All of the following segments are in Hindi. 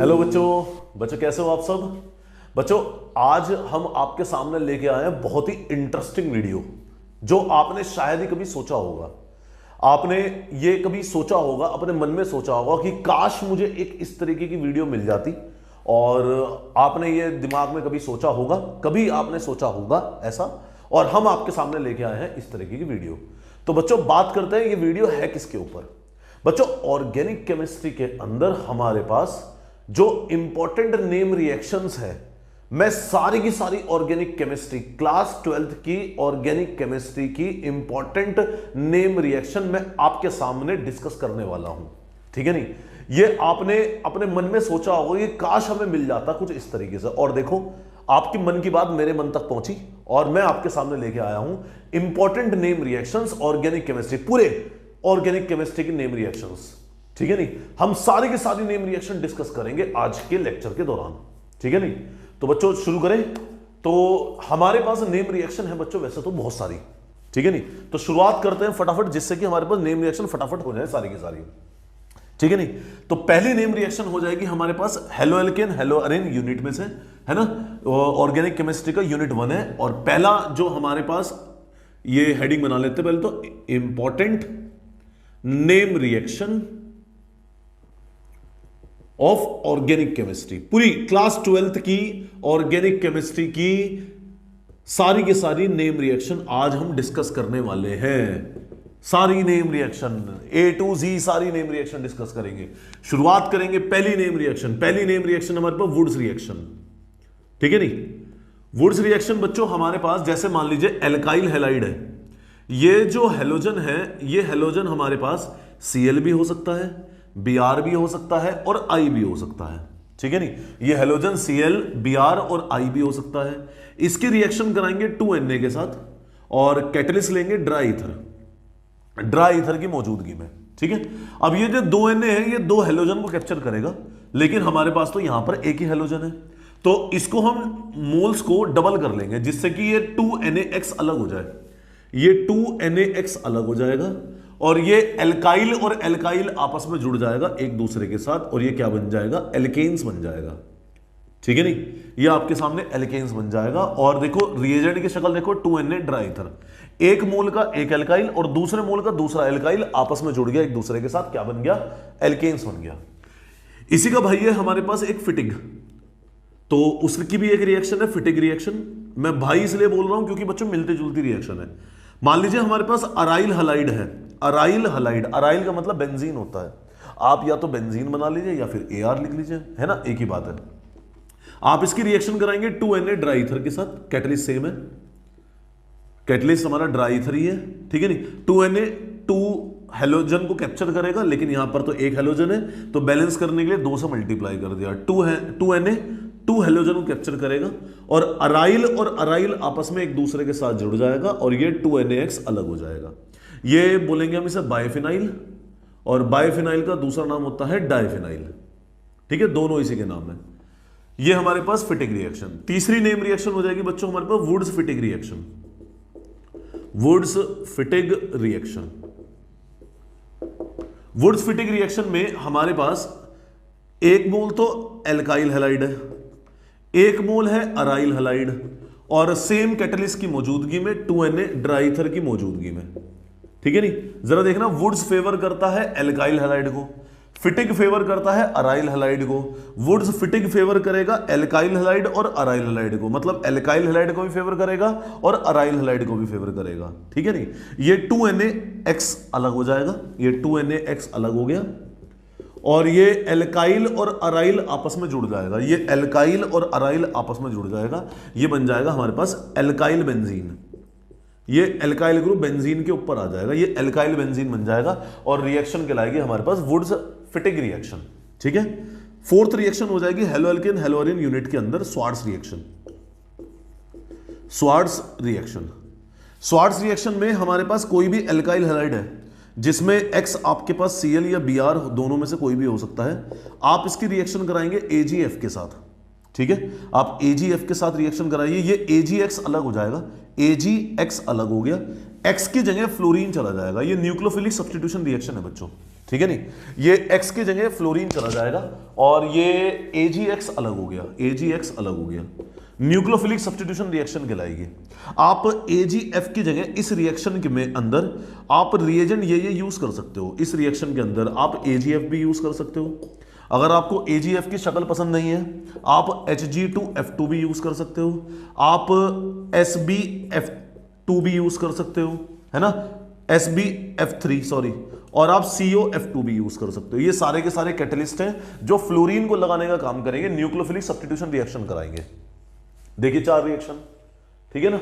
हेलो बच्चों, बच्चों कैसे हो आप सब। बच्चों आज हम आपके सामने लेके आए हैं बहुत ही इंटरेस्टिंग वीडियो जो आपने शायद ही कभी सोचा होगा। आपने ये कभी सोचा होगा, अपने मन में सोचा होगा कि काश मुझे एक इस तरीके की वीडियो मिल जाती, और आपने ये दिमाग में कभी सोचा होगा, कभी आपने सोचा होगा ऐसा, और हम आपके सामने लेके आए हैं इस तरीके की वीडियो। तो बच्चों बात करते हैं ये वीडियो है किसके ऊपर। बच्चों ऑर्गेनिक केमिस्ट्री के अंदर हमारे पास जो इंपॉर्टेंट नेम रिएक्शंस है, मैं सारी की सारी ऑर्गेनिक केमिस्ट्री क्लास 12th की ऑर्गेनिक केमिस्ट्री की इंपॉर्टेंट नेम रिएक्शन मैं आपके सामने डिस्कस करने वाला हूं। ठीक है नहीं, ये आपने अपने मन में सोचा होगा कि काश हमें मिल जाता कुछ इस तरीके से, और देखो आपकी मन की बात मेरे मन तक पहुंची और मैं आपके सामने लेके आया हूं important name reactions organic chemistry, पूरे ऑर्गेनिक केमिस्ट्री की नेम रिएक्शंस। ठीक है नहीं, हम सारी के सारी नेम रिएक्शन डिस्कस करेंगे आज के लेक्चर के दौरान। ठीक है नहीं, तो बच्चों शुरू करें। तो हमारे पास नेम रिएक्शन है बच्चों वैसे तो बहुत सारी। ठीक है नहीं, तो शुरुआत करते हैं फटाफट, जिससे कि हमारे पास नेम रिएक्शन फटाफट हो जाए सारी की सारी। ठीक है नहीं, तो पहली नेम रिएक्शन हो जाएगी हमारे पास हेलो एल्केन हेलो अरेन यूनिट में से, है ना। ऑर्गेनिक केमिस्ट्री का यूनिट 1 है, और पहला जो हमारे पास, ये हेडिंग बना लेते हैं पहले तो, important name reaction of organic chemistry. पूरी क्लास 12th की ऑर्गेनिक केमिस्ट्री की सारी के सारी नेम रिएक्शन आज हम डिस्कस करने वाले हैं। सारी name reaction A to Z सारी नेम रिएक्शन डिस्कस करेंगे। शुरुआत करेंगे पहली नेम रिएक्शन। पहली नेम रिएक्शन हमारे पास वुड्स रिएक्शन। ठीक है नहीं, वुड्स रिएक्शन बच्चों हमारे पास, जैसे मान लीजिए एल्काइल हैलाइड है, ये जो हेलोजन है, ये हेलोजन हमारे पास Cl भी हो सकता है, Br भी हो सकता है, और I भी हो सकता है। ठीक है नहीं, ये हेलोजन Cl, Br और I भी हो सकता है। इसकी रिएक्शन कराएंगे 2Na के साथ, और कैटलिस्ट लेंगे ड्राई ईथर की मौजूदगी में। ठीक है, अब ये जो 2Na है ये 2 हेलोजन को कैप्चर करेगा, लेकिन हमारे पास तो यहां पर एक ही हेलोजन है, तो इसको हम मोल्स को डबल कर लेंगे, जिससे कि ये 2NaX अलग हो जाए। ये 2NaX अलग हो जाएगा, और ये एल्काइल और एल्काइल आपस में जुड़ जाएगा एक दूसरे के साथ, और ये क्या बन जाएगा, एल्केन्स बन जाएगा। ठीक है नहीं, ये आपके सामने एल्केन्स बन जाएगा। और देखो रिएजेंट की शक्ल देखो, 2Na ड्राई ईथर, एक मोल का एक एल्काइल और दूसरे मोल का दूसरा एल्काइल आपस में जुड़ गया एक दूसरे के साथ, क्या बन गया, एल्केन्स बन गया। इसी का भाई है हमारे पास एक फिटिग, तो उसकी भी एक रिएक्शन है फिटिग रिएक्शन। मैं भाई इसलिए बोल रहा हूं क्योंकि बच्चों मिलती जुलती रिएक्शन है। मान लीजिए हमारे पास अराइल हलाइड है, अराइल हलाइड, अराइल का मतलब बेंजीन होता है। आप या तो बेंजीन बना लीजिए या फिर AR लिख लीजिए, है ना, एक ही बात है। आप इसकी रिएक्शन कराएंगे 2Na ड्राई ईथर के साथ, कैटलिस्ट सेम है, कैटलिस्ट हमारा ड्राई ईथर ही है। ठीक है नहीं, 2Na 2 हेलोजन को कैप्चर करेगा, लेकिन यहां पर तो एक हेलोजन है, तो बैलेंस करने के लिए 2 से मल्टीप्लाई कर दिया। 2Na 2 हेलोजन को कैप्चर करेगा, और अराइल आपस में एक दूसरे के साथ जुड़ जाएगा, और ये 2NaX अलग हो जाएगा। ये बोलेंगे हम इसे बायफिनाइल, और बायफिनाइल का दूसरा नाम होता है डायफिनाइल। ठीक है, दोनों इसी के नाम है। ये हमारे पास फिटिग रिएक्शन। तीसरी नेम रिएक्शन हो जाएगी बच्चों हमारे पास Wurtz Fittig reaction. Wurtz Fittig reaction, Wurtz Fittig reaction में हमारे पास एक मोल तो एल्काइल हैलाइड है, एक मोल है अराइल हैलाइड, और सेम कैटलिस्ट की मौजूदगी में 2Na ड्राई ईथर की मौजूदगी में। ठीक है नहीं, जरा देखना, वुड्स फेवर करता है एल्काइल हैलाइड को, फिटिग फेवर करता है अराइल हैलाइड को। वुड्स फिटिग फेवर करेगा एल्काइल हैलाइड और अराइल हैलाइड को, मतलब एल्काइल हैलाइड को भी फेवर करेगा और अराइल हैलाइड को भी फेवर करेगा। ठीक है नहीं, ये 2NaX अलग हो जाएगा, ये 2NaX अलग हो गया, और ये एल्काइल और अराइल आपस में जुड़ जाएगा, ये एल्काइल और अराइल आपस में जुड़ जाएगा, ये बन जाएगा हमारे पास एल्काइल बेंजीन। ये एल्काइल ग्रुप बेंजीन के ऊपर आ जाएगा, ये एल्काइल बेंजीन बन जाएगा, और रिएक्शन कहलाएगी हमारे पास वुड्स फिटिग रिएक्शन। ठीक है, 4th रिएक्शन हो जाएगी हेलो एल्केन हेलो अरेन यूनिट के अंदर Swarts reaction. Swarts reaction, Swarts reaction में हमारे पास कोई भी एल्काइल हैलाइड है जिसमें X आपके पास Cl या Br दोनों में से कोई भी हो सकता है, आप इसकी रिएक्शन कराएंगे AgF के साथ। ठीक है, आप AgF के साथ रिएक्शन कराइए, ये AgX अलग हो जाएगा, AgX अलग हो गया, X की जगह फ्लोरीन चला जाएगा। ये न्यूक्लियोफिलिक सब्स्टिट्यूशन रिएक्शन है बच्चों। ठीक है नहीं, ये X की जगह फ्लोरीन चला जाएगा और ये AgX अलग हो गया, AgX अलग हो गया, न्यूक्लियोफिलिक सब्स्टिट्यूशन रिएक्शन कहलाएगी। आप AgF की जगह इस रिएक्शन के में अंदर आप रिएजेंट ये यूज कर सकते हो, इस रिएक्शन के अंदर आप AgF भी यूज कर सकते हो। अगर आपको AgF की शक्ल पसंद नहीं है आप Hg2F2 भी यूज कर सकते हो, आप SbF2 भी यूज कर सकते हो, है ना, SbF3 सॉरी, और आप COF2 भी यूज कर सकते हो। ये सारे के सारे कैटलिस्ट हैं जो फ्लोरीन को लगाने का काम करेंगे, न्यूक्लियोफिलिक सब्स्टिट्यूशन रिएक्शन कराएंगे। देखिए 4 रिएक्शन, ठीक है ना,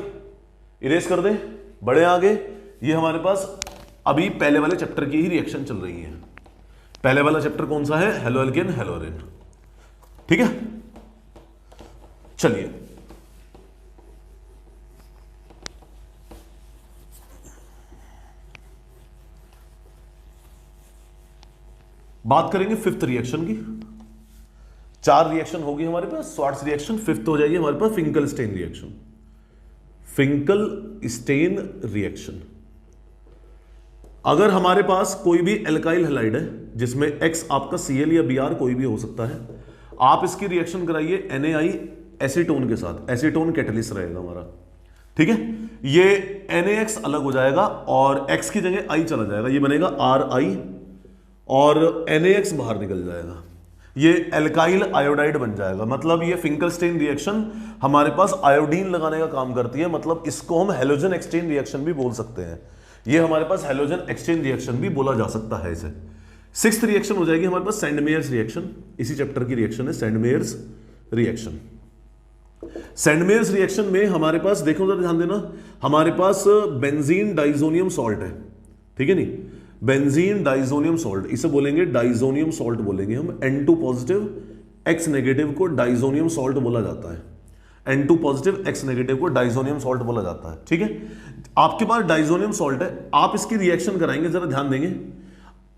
इरेज कर दें, बड़े आगे। ये हमारे पास अभी पहले वाले चैप्टर की ही रिएक्शन चल रही है। पहले वाला चैप्टर कौन सा है? हेलोएल्केन हेलोरेन, ठीक है। चलिए बात करेंगे फिफ्थ रिएक्शन की। 4 रिएक्शन होगी हमारे पास, स्वार्ट्ज रिएक्शन, फिफ्थ हो जाएगी हमारे पास Finkelstein reaction. Finkelstein reaction, अगर हमारे पास कोई भी एल्काइल हैलाइड है जिसमें X आपका Cl या Br कोई भी हो सकता है, आप इसकी रिएक्शन कराइए NaI एसीटोन के साथ, एसीटोन कैटलिस्ट रहेगा हमारा, ठीक है। ये NaX अलग हो जाएगा और X की जगह I चला जाएगा, ये बनेगा Ri और NaX बाहर निकल जाएगा, ये एल्काइल आयोडाइड बन जाएगा। मतलब ये फिंकल स्टेन रिएक्शन हमारे पास आयोडीन लगाने का काम करती है, मतलब इसको हम हेलोजन एक्सचेंज रिएक्शन भी बोल सकते हैं। ये हमारे पास हेलोजन एक्सचेंज रिएक्शन भी बोला जा सकता है इसे। 6th रिएक्शन हो जाएगी हमारे पास सैंडमेयर्स रिएक्शन, इसी चैप्टर की रिएक्शन है सैंडमेयर्स रिएक्शन। सैंडमेयर्स रिएक्शन में हमारे पास देखो जरा ध्यान देना, हमारे पास बेंजीन डाइजोनियम सॉल्ट है, ठीक है नहीं, बेंजीन डाइजोनियम सॉल्ट, इसे बोलेंगे डाइजोनियम सॉल्ट बोलेंगे हम। N2 पॉजिटिव X नेगेटिव को डाइजोनियम सॉल्ट बोला जाता है, N2 पॉजिटिव X नेगेटिव को डाइजोनियम सॉल्ट बोला जाता है, ठीक है। आपके पास डाइजोनियम सॉल्ट है, आप इसकी रिएक्शन कराएंगे, जरा ध्यान देंगे,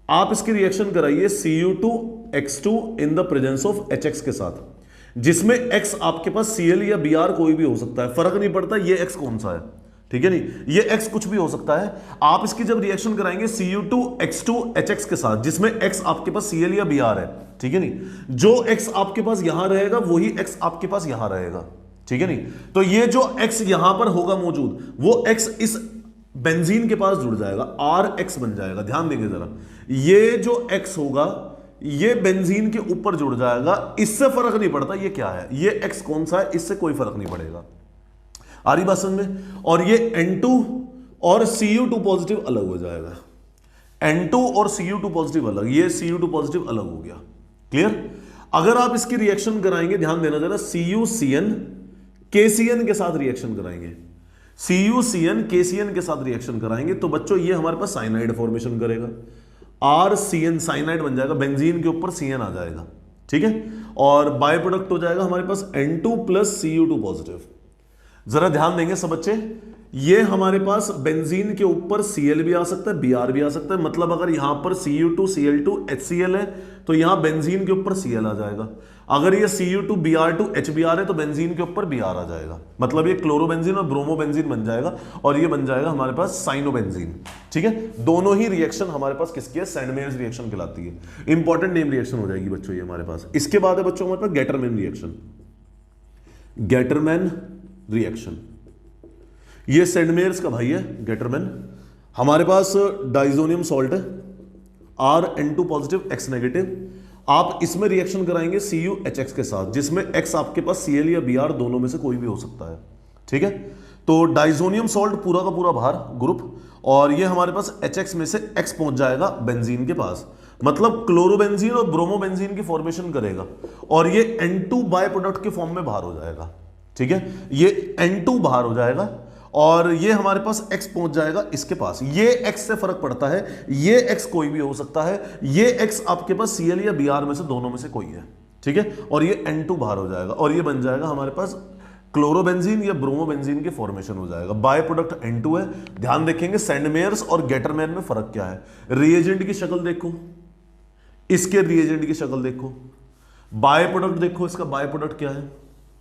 आप इसकी रिएक्शन कराइए Cu2X2 in the presence of HX के साथ, जिसमें X आपके पास Cl या Br कोई भी हो सकता है, फर्क नहीं पड़ता ये X कौन सा है, ठीक है नहीं, ये X कुछ भी हो सकता है। आप इसकी जब रिएक्शन कराएंगे Cu2X2 HX के साथ, जिसमें X आपके पास Cl या Br है, ठीक है नहीं, जो X आपके पास यहां रहेगा वही X आपके पास यहां रहेगा, ठीक है नहीं। तो ये जो X यहां पर होगा मौजूद, वो X इस बेंजीन के पास जुड़ जाएगा, RX बन जाएगा। ध्यान देंगे जरा, ये जो X होगा ये बेंजीन के ऊपर जुड़ जाएगा, इससे फर्क नहीं पड़ता ये क्या है, ये X कौन सा है, इससे कोई फर्क नहीं पड़ेगा। आ रही बात समझ में? और ये N2 और Cu2 पॉजिटिव अलग हो जाएगा, N2 और Cu2 पॉजिटिव अलग, ये Cu2 पॉजिटिव अलग हो गया, क्लियर। अगर आप इसकी रिएक्शन कराएंगे, ध्यान देना जरा, CuCN KCN के साथ रिएक्शन कराएंगे, CuCN KCN के साथ रिएक्शन कराएंगे, तो बच्चों ये हमारे पास साइनाइड फॉर्मेशन करेगा, RCN साइनाइड बन जाएगा, बेंजीन के ऊपर CN आ जाएगा, ठीक है। और बाय प्रोडक्ट हो जाएगा हमारे पास N2 प्लस Cu2 पॉजिटिव। जरा ध्यान देंगे सब बच्चे, ये हमारे पास बेंजीन के ऊपर Cl भी आ सकता है, Br भी आ सकता है, मतलब अगर यहां पर Cu2 Cl2 HCl है तो यहां बेंजीन के ऊपर Cl आ जाएगा, अगर ये Cu2 Br2 HBr है तो बेंजीन के ऊपर Br आ जाएगा, मतलब ये क्लोरोबेंजीन और ब्रोमोबेंजीन बन जाएगा, और ये बन जाएगा हमारे पास साइनोबेंजीन, ठीक है। दोनों ही रिएक्शन हमारे पास किसकी है? सैंडमेयर्स रिएक्शन कहलाती है। इंपॉर्टेंट नेम रिएक्शन हो जाएगी बच्चों ये हमारे पास। इसके बाद है बच्चों हमारे पास गेटरमैन रिएक्शन, गेटरमैन रिएक्शन, ये सैंडमेयर्स का भाई है गेटरमैन। हमारे पास डाइजोनियम सॉल्ट है, Rn2 पॉजिटिव X नेगेटिव, आप इसमें रिएक्शन कराएंगे CuHX के साथ, जिसमें X आपके पास Cl या Br दोनों में से कोई भी हो सकता है, ठीक है। तो डाइजोनियम सॉल्ट पूरा का पूरा बाहर ग्रुप, और ये हमारे पास HX में से X पहुंच जाएगा बेंजीन के पास, मतलब क्लोरोबेंजीन और ब्रोमोबेंजीन की फॉर्मेशन करेगा, और ये N2 बाय प्रोडक्ट के फॉर्म में बाहर हो जाएगा, ठीक है। ये N2 बाहर हो जाएगा और ये हमारे पास X पहुंच जाएगा इसके पास। ये X से फर्क पड़ता है, ये X कोई भी हो सकता है, ये X आपके पास Cl या Br में से दोनों में से कोई है, ठीक है। और ये N2 बाहर हो जाएगा और ये बन जाएगा हमारे पास क्लोरोबेंजीन या ब्रोमोबेंजीन के फॉर्मेशन हो जाएगा। बाय प्रोडक्ट N2 है। ध्यान देखेंगे सैंडमेयर्स और गेटरमैन में फर्क क्या है। रिएजेंट की शक्ल देखो, इसके रिएजेंट की शक्ल देखो, बाय प्रोडक्ट देखो, इसका बाय प्रोडक्ट क्या है,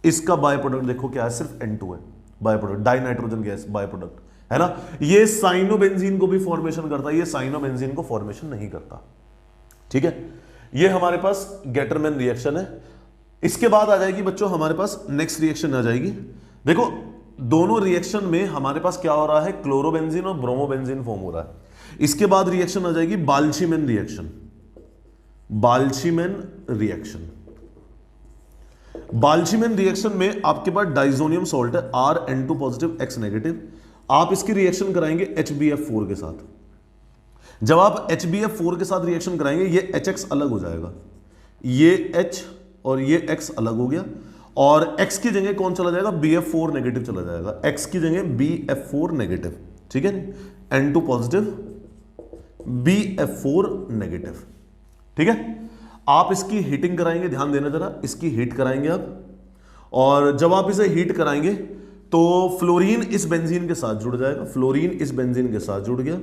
इसका बाय प्रोडक्ट देखो क्या है, सिर्फ N2 है by product, die nitrogen gas by product है ना। ये साइनोबेंजीन को भी फॉर्मेशन करता है, ये साइनोबेंजीन को फॉर्मेशन नहीं करता, ठीक है, ये हमारे पास गेटरमैन रिएक्शन है। इसके बाद आ जाएगी बच्चों हमारे पास नेक्स्ट रिएक्शन आ जाएगी। देखो दोनों रिएक्शन में हमारे पास क्या हो रहा है, क्लोरोबेंजीन और ब्रोमोबेंजीन फॉर्म हो रहा है। इसके बाद रिएक्शन आ जाएगी बाल्शीमैन रिएक्शन। बाल्शीमैन रिएक्शन, बाल्शीमैन रिएक्शन में आपके पास डाइजोनियम सॉल्ट है Rn2 पॉजिटिव X नेगेटिव। आप इसकी रिएक्शन कराएंगे HbF4 के साथ। जब आप HbF4 के साथ रिएक्शन कराएंगे ये HX अलग हो जाएगा, ये H और ये X अलग हो गया, और X की जगह कौन चला जाएगा, BF4 नेगेटिव चला जाएगा। X की जगह BF4 नेगेटिव, ठीक है नहीं, N2 पॉजिटिव BF4 नेगेटिव, ठीक है। आप इसकी हीटिंग कराएंगे, ध्यान देना जरा, इसकी हीट कराएंगे आप, और जब आप इसे हीट कराएंगे तो फ्लोरीन इस बेंजीन के साथ जुड़ जाएगा, फ्लोरीन इस बेंजीन के साथ जुड़ गया,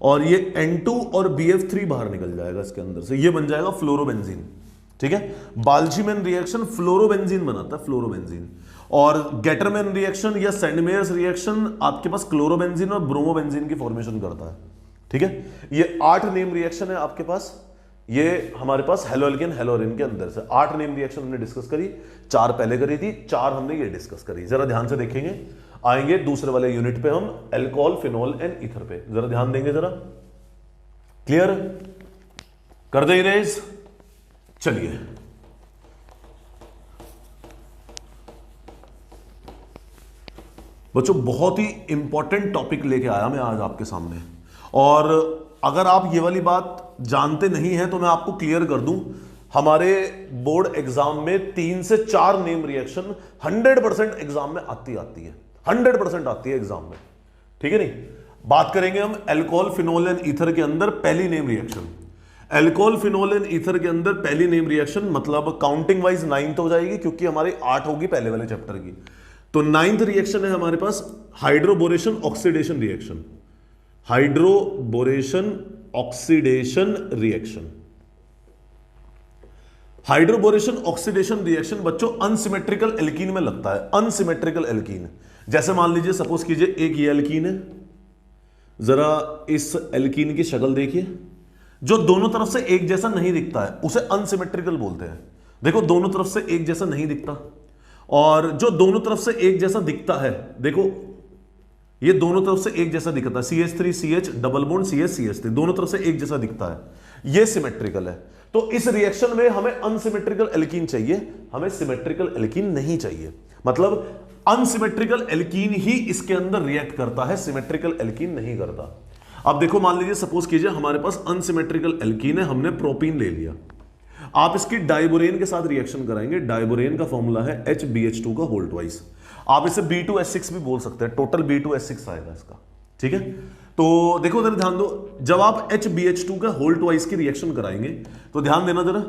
और ये N2 और BF3 बाहर निकल जाएगा इसके अंदर से, ये बन जाएगा फ्लोरोबेंजीन, ठीक है। बाल्शीमैन रिएक्शन फ्लोरोबेंजीन बनाता है, फ्लोरोबेंजीन। और गेटरमैन रिएक्शन या सेंडमेयर्स रिएक्शन आपके पास क्लोरोबेंजीन और ब्रोमोबेंजीन की फॉर्मेशन करता है, ठीक है। ये 8 नेम रिएक्शन है आपके पास, ये हमारे पास हेलोएल्केन हेलोरिन के अंदर से 8 नेम रिएक्शन हमने डिस्कस करी, 4 पहले करी थी, 4 हमने ये डिस्कस करी। जरा ध्यान से देखेंगे, आएंगे दूसरे वाले यूनिट पे हम अल्कोहल, फिनोल एंड ईथर पे, जरा ध्यान देंगे जरा। क्लियर कर दे इरेज, चलिए बच्चों बहुत ही इंपॉर्टेंट टॉपिक लेके आया मैं आज आपके सामने, और अगर आप ये वाली बात जानते नहीं हैं तो मैं आपको क्लियर कर दूं, हमारे बोर्ड एग्जाम में 3 से 4 नेम रिएक्शन 100% एग्जाम में आती है, 100% आती है एग्जाम में, ठीक है नहीं। बात करेंगे हम अल्कोहल, फिनोल एंड ईथर के अंदर पहली name reaction. Alcohol, phenol and ether के अंदर पहली नेम रिएक्शन, मतलब काउंटिंग वाइज 9th हो जाएगी क्योंकि हमारी 8 होगी पहले वाले चैप्टर की। तो 9th रिएक्शन है हमारे पास hydroboration oxidation reaction, hydroboration oxidation reaction. Hydroboration oxidation reaction बच्चों अनसिमेट्रिकल एल्कीन में लगता है, अनसिमेट्रिकल एल्कीन। जैसे मान लीजिए, सपोज कीजिए एक ये एल्कीन है, जरा इस एल्कीन की शक्ल देखिए, जो दोनों तरफ से एक जैसा नहीं दिखता है उसे अनसिमेट्रिकल बोलते हैं। देखो दोनों तरफ से एक जैसा नहीं दिखता, और जो दोनों तरफ से एक जैसा दिखता है, देखो ये दोनों तरफ से एक जैसा दिखता है, CH3CH डबल बॉन्ड CH3, दोनों तरफ से एक जैसा दिखता है, ये सिमेट्रिकल है। तो इस रिएक्शन में हमें अनसिमेट्रिकल एल्कीन चाहिए, हमें सिमेट्रिकल एल्कीन नहीं चाहिए। मतलब अनसिमेट्रिकल एल्कीन ही इसके अंदर रिएक्ट करता है, सिमेट्रिकल एल्कीन नहीं करता। अब देखो मान लीजिए, सपोज कीजिए हमारे पास अनसिमेट्रिकल एल्कीन है, हमने प्रोपीन ले लिया, आप इसकी डाइबोरेन के साथ रिएक्शन कराएंगे। डाइबोरेन का फॉर्मूला है HbH2 का होल ट्वाइस, आप इसे B2H6 भी बोल सकते हैं, टोटल B2H6 आएगा इसका, ठीक है। तो देखो जरा ध्यान दो, जब आप HbH2 का होल ट्वाइस की रिएक्शन कराएंगे तो ध्यान देना जरा,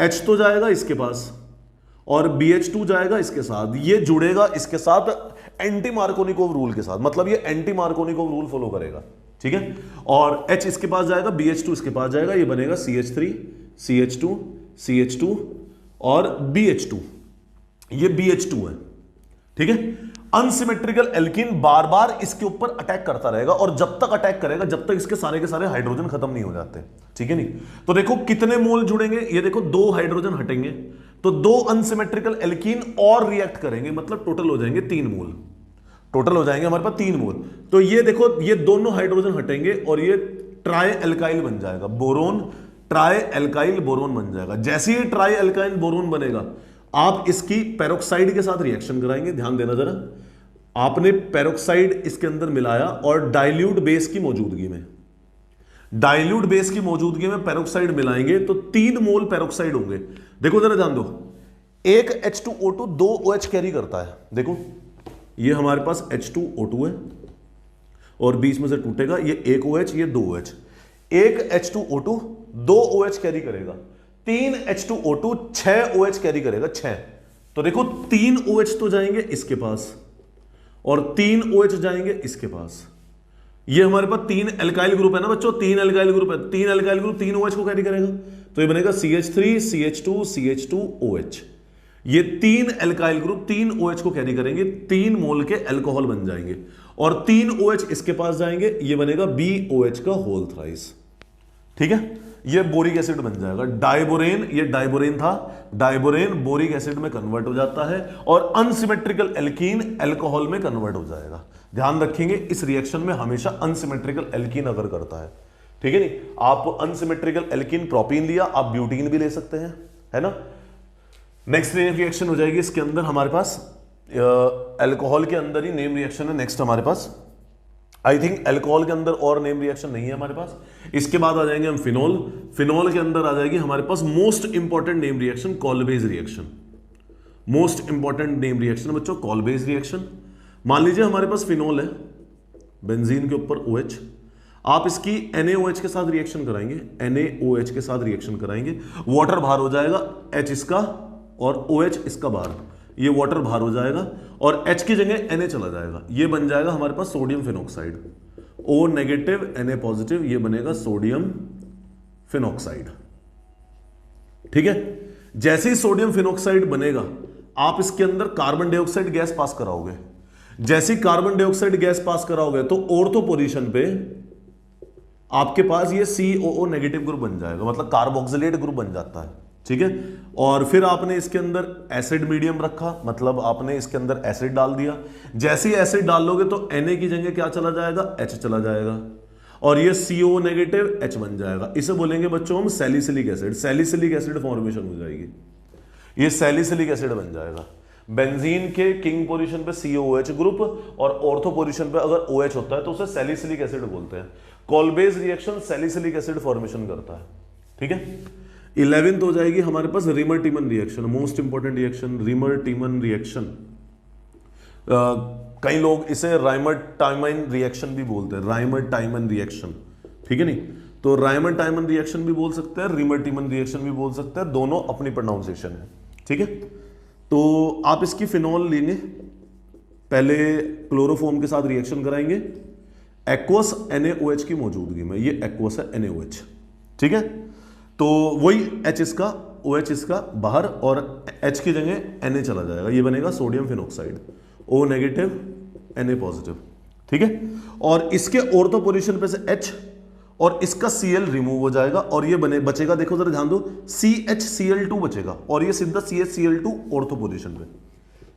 H तो जाएगा इसके पास और BH2 जाएगा इसके साथ, ये जुड़ेगा इसके साथ एंटी मार्कोनिकोव रूल के साथ, मतलब ये एंटी मार्कोनिकोव रूल फॉलो करेगा, ठीक है। और H इसके पास जाएगा, BH2 इसके पास जाएगा, ये बनेगा CH3 CH2 CH2 और BH2, ये BH2 है, ठीक है। अनसिमेट्रिकल एल्कीन बार बार इसके ऊपर अटैक करता रहेगा, और जब तक अटैक करेगा जब तक इसके सारे हाइड्रोजन खत्म नहीं हो जाते, ठीक है नहीं। तो देखो कितने मोल जुड़ेंगे, ये देखो 2 हाइड्रोजन हटेंगे तो 2 अनसिमेट्रिकल एल्कीन और रिएक्ट करेंगे, मतलब टोटल हो जाएंगे 3 मोल, टोटल हो जाएंगे हमारे पास 3 मोल। तो ये देखो ये दोनों हाइड्रोजन हटेंगे और ये ट्राई एल्काइल बन जाएगा, बोरोन ट्राई एल्काइल बोरोन बन जाएगा। जैसे ही ट्राई एल्काइल बोरोन बनेगा, आप इसकी पेरोक्साइड के साथ रिएक्शन कराएंगे, ध्यान देना जरा, आपने पेरोक्साइड इसके अंदर मिलाया और डाइल्यूट बेस की मौजूदगी में, डाइल्यूट बेस की मौजूदगी में पेरोक्साइड मिलाएंगे तो 3 मोल पेरोक्साइड होंगे। देखो जरा ध्यान दो, एक H2O2 2 OH कैरी करता है, देखो ये हमारे पास H2O2 है और बीच में से टूटेगा, ये 1 OH ये 2 OH, एक H2O2 2 OH कैरी करेगा, 3 H2O2 6 OH कैरी करेगा, 6। तो देखो 3 OH तो जाएंगे इसके पास और 3 OH जाएंगे इसके पास। ये हमारे पास 3 एल्काइल ग्रुप है ना बच्चों, 3 एल्काइल ग्रुप है, 3 एल्काइल ग्रुप 3 OH को कैरी करेगा, तो ये बनेगा CH3 CH2 CH2 OH। ये 3 एल्काइल ग्रुप 3 OH को कैरी करेंगे, 3 मोल के अल्कोहल बन जाएंगे, और 3 OH इसके पास जाएंगे, ये बनेगा BOH का होल थ्राइस, ठीक है। ये बोरिक एसिड बन जाएगा डाइबोरेन, ये डाइबोरेन था, डाइबोरेन बोरिक एसिड में कन्वर्ट हो जाता है और अनसिमेट्रिकल एल्कीन अल्कोहल में कन्वर्ट हो जाएगा। ध्यान रखेंगे इस रिएक्शन में हमेशा अनसिमेट्रिकल एल्कीन अगर करता है, ठीक है नहीं। आप अनसिमेट्रिकल एल्कीन प्रोपीन लिया, आप ब्यूटीन भी ले सकते हैं, है ना। नेक्स्ट रिएक्शन हो जाएगी इसके अंदर हमारे पास अल्कोहल के अंदर ही नेम रिएक्शन है नेक्स्ट हमारे पास। आई थिंक अल्कोहल के अंदर और नेम रिएक्शन नहीं है हमारे पास। इसके बाद आ जाएंगे हम फिनोल। फिनोल के अंदर आ जाएगी हमारे पास most important name reaction Kolbe's reaction. Most important name reaction बच्चों कॉलबेज रिएक्शन। मान लीजिए हमारे पास फिनोल है, बेंजीन के ऊपर OH, आप इसकी NaOH के साथ रिएक्शन कराएंगे, NaOH के साथ रिएक्शन कराएंगे, वाटर बाहर हो जाएगा, H इसका और OH इसका बाहर, ये वाटर बाहर हो जाएगा और H की जगह Na चला जाएगा, ये बन जाएगा हमारे पास sodium phenoxide. O negative Na positive, ये बनेगा सोडियम फिनॉक्साइड, ठीक है। जैसे ही सोडियम फिनॉक्साइड बनेगा आप इसके अंदर कार्बन डाइऑक्साइड गैस पास कराओगे। जैसे ही कार्बन डाइऑक्साइड गैस पास कराओगे तो ऑर्थो पोजीशन पे आपके पास ये COO नेगेटिव ग्रुप बन जाएगा, मतलब कार्बोक्सिलेट ग्रुप बन जाता है, ठीक है। और फिर आपने इसके अंदर एसिड मीडियम रखा, मतलब आपने इसके अंदर एसिड डाल दिया। जैसे ही एसिड डाल लोगे तो Na की जगह क्या चला जाएगा, H चला जाएगा और ये CO नेगेटिव H बन जाएगा। इसे बोलेंगे बच्चों हम salicylic acid. Salicylic acid formation हो जाएगी, ये सैलिसिलिक एसिड बन जाएगा। बेंजीन के किंग पोजीशन पे COOH ग्रुप और ऑर्थो पोजीशन पे अगर OH होता है तो उसे सैलिसिलिक एसिड बोलते हैं। Kolbe's reaction salicylic acid formation करता है, ठीक है। 11th हो जाएगी हमारे पास Reimer Tiemann reaction, most important reaction Reimer Tiemann reaction. कई लोग इसे राइमर टाइमन रिएक्शन भी बोलते हैं, राइमर टाइमन रिएक्शन, ठीक है नहीं। तो राइमर टाइमन रिएक्शन भी बोल सकते हैं, रिमर टीमन रिएक्शन भी बोल सकते हैं, दोनों अपनी प्रोनाउंसिएशन है, ठीक है। तो आप इसकी फिनॉल लेंगे, पहले क्लोरोफॉर्म के साथ रिएक्शन कराएंगे एक्वस NaOH की मौजूदगी में, ये एक्वस है NaOH, ठीक है। तो वही H इसका OH इसका बाहर और H की जगह Na चला जाएगा, ये बनेगा sodium phenoxide, O negative Na positive, ठीक है। और इसके ऑर्थो पोजीशन पे से H और इसका Cl रिमूव हो जाएगा और ये बचेगा, देखो जरा ध्यान दो, CHCl2 बचेगा और ये सीधा CHCl2 ऑर्थो पोजीशन पे,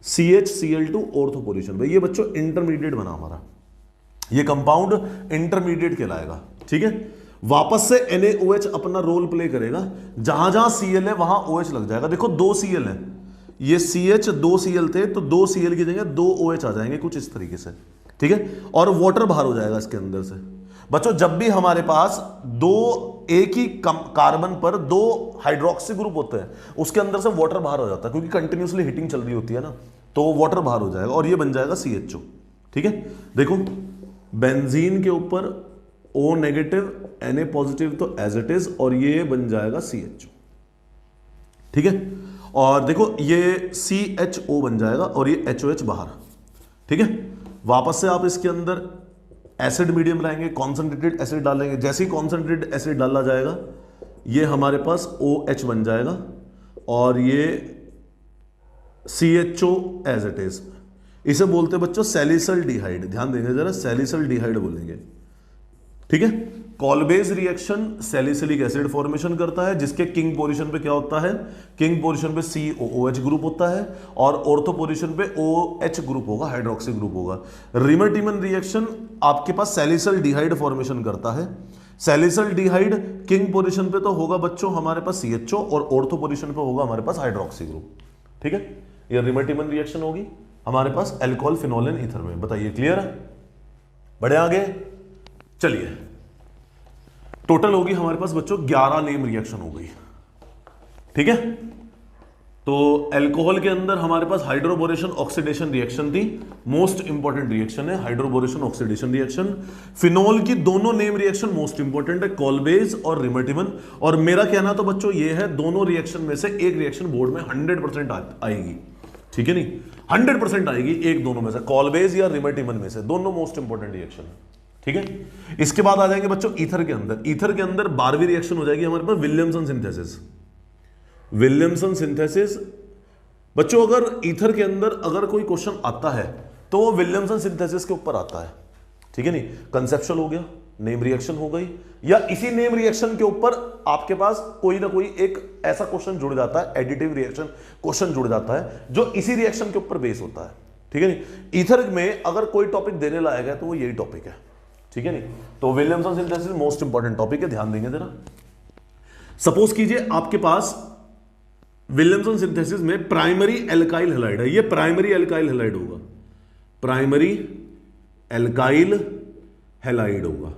CHCl2 ऑर्थो पोजीशन पे। ये बच्चों इंटरमीडिएट बना हमारा, ये कंपाउंड इंटरमीडिएट कहलाएगा, ठीक है। वापस से NaOH अपना रोल प्ले करेगा, जहां जहां Cl है वहां OH लग जाएगा। देखो 2 Cl है, ये CH 2 Cl थे तो 2 Cl की जगह 2 OH आ जाएंगे कुछ इस तरीके से, ठीक है। और वाटर बाहर हो जाएगा इसके अंदर से। बच्चों जब भी हमारे पास एक ही कार्बन पर 2 हाइड्रोक्सी ग्रुप होते हैं उसके अंदर से वाटर बाहर हो जाता है, क्योंकि कंटिन्यूसली हीटिंग चल रही होती है ना, तो वाटर बाहर हो जाएगा और ये बन जाएगा CHO, ठीक है। देखो बेंजीन के ऊपर O नेगेटिव Na पॉजिटिव तो एज इट इज और ये बन जाएगा CHO, ठीक है। और देखो ये CHO बन जाएगा और ये HOH बाहर, ठीक है। वापस से आप इसके अंदर एसिड मीडियम लाएंगे, कॉन्सेंट्रेटेड एसिड डालेंगे। जैसे ही कॉन्सेंट्रेटेड एसिड डाला जाएगा ये हमारे पास OH बन जाएगा और ये CHO एज इट इज। इसे बोलते हैं बच्चों सैलिसल डिहाइड, ध्यान देंगे जरा, सैलिसल डिहाइड बोलेंगे, ठीक है। कॉलबेज रिएक्शन सैलिसिलिक एसिड फॉर्मेशन करता है, जिसके किंग पोजीशन पे क्या होता है, किंग पोजीशन पे COOH ग्रुप होता है और ऑर्थो पोजीशन पे OH ग्रुप होगा, हाइड्रोक्सी ग्रुप होगा। रिमर टीमन रिएक्शन आपके पास सैलिसल डिहाइड फॉर्मेशन करता है। सैलिसल डिहाइड किंग पोजीशन पे तो होगा बच्चों हमारे पास CHO और ऑर्थो पोजीशन पे होगा हमारे पास हाइड्रोक्सी ग्रुप, ठीक है। ये रिमर टीमन रिएक्शन होगी हमारे पास अल्कोहल फिनोल एंड ईथर में। बताइए क्लियर है? बढ़े आगे, चलिए। टोटल होगी हमारे पास बच्चों 11 नेम रिएक्शन हो गई, ठीक है। तो अल्कोहल के अंदर हमारे पास हाइड्रोबोरेशन ऑक्सीडेशन रिएक्शन थी, मोस्ट इंपॉर्टेंट रिएक्शन है हाइड्रोबोरेशन ऑक्सीडेशन रिएक्शन। फिनोल की दोनों नेम रिएक्शन मोस्ट इंपॉर्टेंट है, कॉलबेज और रिमर्टिमन। और मेरा कहना तो बच्चों ये है, दोनों रिएक्शन में से एक रिएक्शन बोर्ड में 100% आएगी, ठीक है नहीं, 100% आएगी एक दोनों में से, कॉलबेज या रिमर्टिमन में से, दोनों मोस्ट इंपॉर्टेंट रिएक्शन है, ठीक है। इसके बाद आ जाएंगे बच्चों ईथर के अंदर। ईथर के अंदर 12वीं रिएक्शन हो जाएगी हमारे पास विलियमसन सिंथेसिस। विलियमसन सिंथेसिस बच्चों, अगर ईथर के अंदर अगर कोई क्वेश्चन आता है तो वो विलियमसन सिंथेसिस के ऊपर आता है, ठीक है नहीं। कंसेप्चुअल हो गया, नेम रिएक्शन हो गई, या इसी नेम रिएक्शन के ऊपर आपके पास कोई ना कोई एक ऐसा क्वेश्चन जुड़ जाता है, एडिटिव रिएक्शन क्वेश्चन जुड़ जाता है जो इसी रिएक्शन के ऊपर बेस होता है, ठीक है नहीं। ईथर में अगर कोई टॉपिक देने लायक है तो वो यही टॉपिक है, ठीक है नहीं। तो Williamson synthesis most important topic है, ध्यान देंगे जरा। सपोज कीजिए आपके पास विलियमसन सिंथेसिस में प्राइमरी एल्काइल हैलाइड है, ये प्राइमरी एल्काइल हैलाइड होगा, प्राइमरी एल्काइल हैलाइड होगा।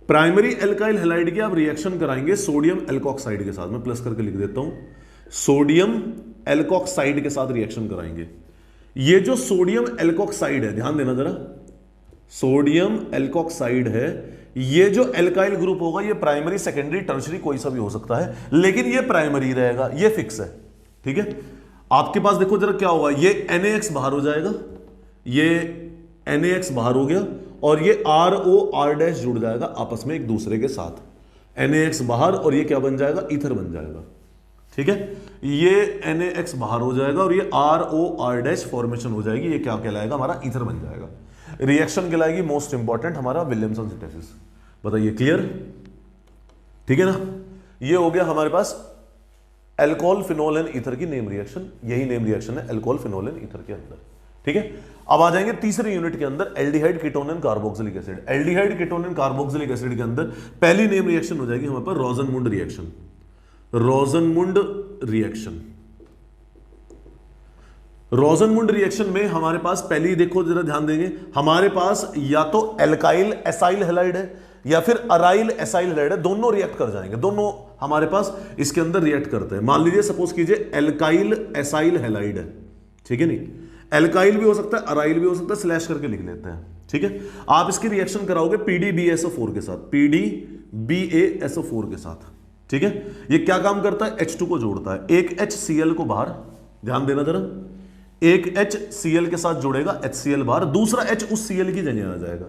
प्राइमरी एल्काइल हैलाइड की आप रिएक्शन कराएंगे सोडियम एल्कोक्साइड के साथ, मैं प्लस करके लिख देता हूं, सोडियम एल्कोक्साइड के साथ रिएक्शन कराएंगे। ये जो सोडियम एल्कोक्साइड है, ध्यान देना जरा, सोडियम एल्कोक्साइड है, ये जो एल्काइल ग्रुप होगा ये प्राइमरी सेकेंडरी टर्शरी कोई सा भी हो सकता है, लेकिन ये प्राइमरी रहेगा, ये फिक्स है, ठीक है। आपके पास देखो जरा क्या होगा, ये NaX बाहर हो जाएगा, ये NaX बाहर हो गया, और ये ROR' जुड़ जाएगा आपस में एक दूसरे के साथ, NaX बाहर और ये क्या बन जाएगा, ईथर बन जाएगा, ठीक है। ये NaX बाहर हो जाएगा और ये ROR' फॉर्मेशन हो जाएगी, ये क्या कहलाएगा, हमारा ईथर बन जाएगा। रिएक्शन कहलाएगी मोस्ट इंपॉर्टेंट हमारा विलियमसन सिंथेसिस। बताइए क्लियर, ठीक है ना। ये हो गया हमारे पास अल्कोहल फिनोल एंड ईथर की नेम रिएक्शन, यही नेम रिएक्शन है अल्कोहल फिनोल एंड ईथर के अंदर, ठीक है। अब आ जाएंगे तीसरे यूनिट के अंदर, aldehyde ketone and carboxylic acid. Aldehyde ketone and carboxylic acid के अंदर पहली नेम रिएक्शन हो जाएगी हमारे पास रोजनमुंड रिएक्शन, रोजनमुंड रिएक्शन। रोजनमुंड रिएक्शन में हमारे पास पहली देखो जरा ध्यान देंगे, हमारे पास या तो एल्काइल एसाइल हैलाइड है या फिर अराइल एसाइल हैलाइड है, दोनों रिएक्ट कर जाएंगे, दोनों हमारे पास इसके अंदर रिएक्ट करते हैं। मान लीजिए सपोज कीजिए एल्काइल एसाइल हैलाइड है, ठीक है नहीं, एल्काइल भी हो सकता है अराइल भी हो सकता है, स्लैश करके लिख लेते हैं, ठीक है। आप इसकी रिएक्शन कराओगे PDBSO4 के साथ, PDBASO4 के साथ, ठीक है। ये क्या काम करता है, H2 को जोड़ता है, एक HCl को बाहर, ध्यान देना जरा, एक HCl के साथ जुड़ेगा, HCl बाहर, दूसरा H उस Cl की जगह आ जाएगा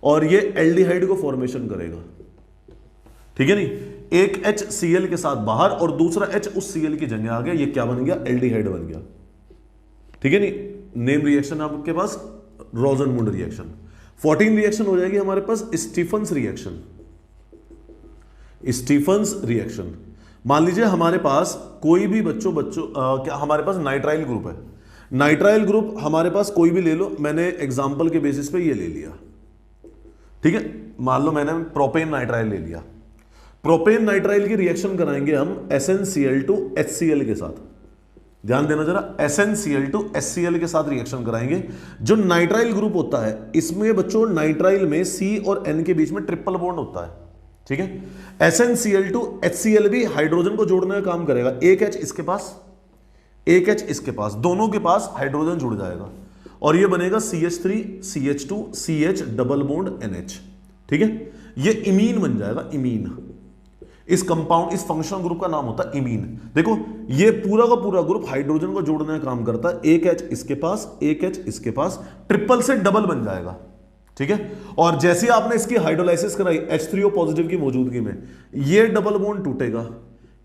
और ये एल्डिहाइड को फॉर्मेशन करेगा, ठीक है नहीं। एक HCl के साथ बाहर और दूसरा H उस Cl की जगह आ गया, ये क्या बन गया, एल्डिहाइड बन गया, ठीक है नहीं। नेम रिएक्शन आपके पास रोजनमुंड रिएक्शन। 14 रिएक्शन हो जाएगी हमारे पास स्टीफंस रिएक्शन, स्टीफंस रिएक्शन। मान लीजिए हमारे पास कोई भी क्या हमारे पास नाइट्राइल ग्रुप है, नाइट्राइल ग्रुप हमारे पास कोई भी ले लो, मैंने एग्जांपल के बेसिस पे ये ले लिया, ठीक है। मान लो मैंने प्रोपेन नाइट्राइल ले लिया, प्रोपेन नाइट्राइल की रिएक्शन कराएंगे हम SnCl2 HCl के साथ, ध्यान देना जरा, SnCl2 HCl के साथ रिएक्शन कराएंगे। जो नाइट्राइल ग्रुप होता है इसमें बच्चों नाइट्राइल में C और N के बीच में ट्रिपल बॉन्ड होता है, ठीक है। SnCl2 HCl भी हाइड्रोजन को जोड़ने का काम करेगा, एक H इसके पास एक H इसके पास, दोनों के पास हाइड्रोजन जुड़ जाएगा और ये बनेगा CH3 CH2 CH double bond NH, ठीक है। ये इमीन बन जाएगा, इमीन। इस कंपाउंड, इस फंक्शनल ग्रुप का नाम होता है इमीन। देखो ये पूरा का पूरा ग्रुप हाइड्रोजन को जोड़ने का काम करता है, एक H इसके पास एक H इसके पास, ट्रिपल से डबल बन जाएगा, ठीक है। और जैसे आपने इसकी हाइड्रोलाइसिस कराई H3O पॉजिटिव की मौजूदगी में, ये डबल बॉन्ड टूटेगा,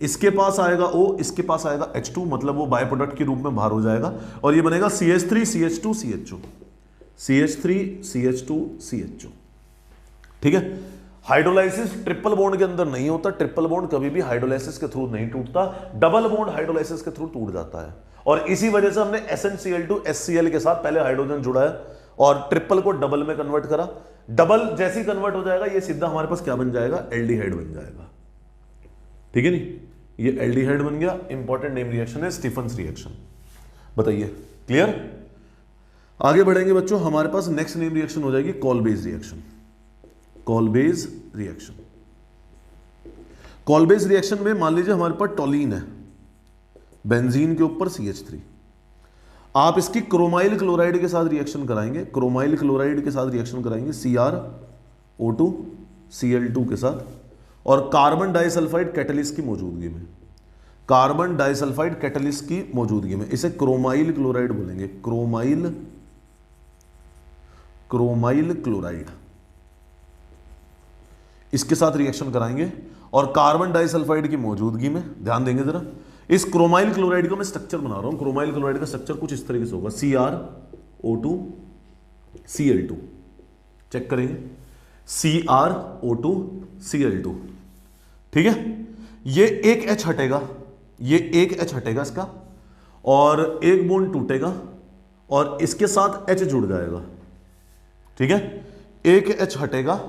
इसके पास आएगा O, इसके पास आएगा H2, मतलब वो बाय प्रोडक्ट के रूप में बाहर हो जाएगा और ये बनेगा CH3 CH2 CH2, CH3 CH2 CH2, ठीक है। हाइड्रोलाइसिस ट्रिपल बॉन्ड के अंदर नहीं होता, ट्रिपल बॉन्ड कभी भी हाइड्रोलाइसिस के थ्रू नहीं टूटता, डबल बॉन्ड हाइड्रोलाइसिस के थ्रू टूट जाता है। और इसी वजह से हमने SnCl2 HCl के साथ पहले हाइड्रोजन जुड़ाया और ट्रिपल को डबल में कन्वर्ट करा, डबल जैसे ही कन्वर्ट हो जाएगा ये सीधा हमारे पास क्या बन जाएगा, एल्डिहाइड बन जाएगा, ठीक है नहीं। ये एल्डिहाइड बन गया। इंपॉर्टेंट नेम रिएक्शन है स्टीफंस रिएक्शन। बताइए क्लियर। आगे बढ़ेंगे बच्चों, हमारे पास नेक्स्ट नेम रिएक्शन हो जाएगी कॉलबेज reaction, Kolbe's reaction. Kolbe's reaction में मान लीजिए हमारे पास टोलीन है, बेंजीन के ऊपर CH3, आप इसकी क्रोमाइल क्लोराइड के साथ रिएक्शन कराएंगे, क्रोमाइल क्लोराइड के साथ रिएक्शन कराएंगे CrO2 Cl2 के साथ, और कार्बन डाइसल्फाइड कैटलिस्ट की मौजूदगी में, कार्बन डाइसल्फाइड कैटलिस्ट की मौजूदगी में इसे क्रोमाइल क्लोराइड बोलेंगे, क्रोमाइल क्लोराइड, इसके साथ रिएक्शन कराएंगे और कार्बन डाइसल्फाइड की मौजूदगी में, ध्यान देंगे जरा, इस क्रोमाइल क्लोराइड का मैं स्ट्रक्चर बना रहा हूं, क्रोमाइल क्लोराइड का स्ट्रक्चर कुछ इस तरीके से होगा, CrO2 Cl2, चेक करेंगे CrO2Cl2, ठीक है। ये एक H हटेगा, ये एक H हटेगा इसका, और एक बॉन्ड टूटेगा और इसके साथ H जुड़ जाएगा, ठीक है। एक H हटेगा,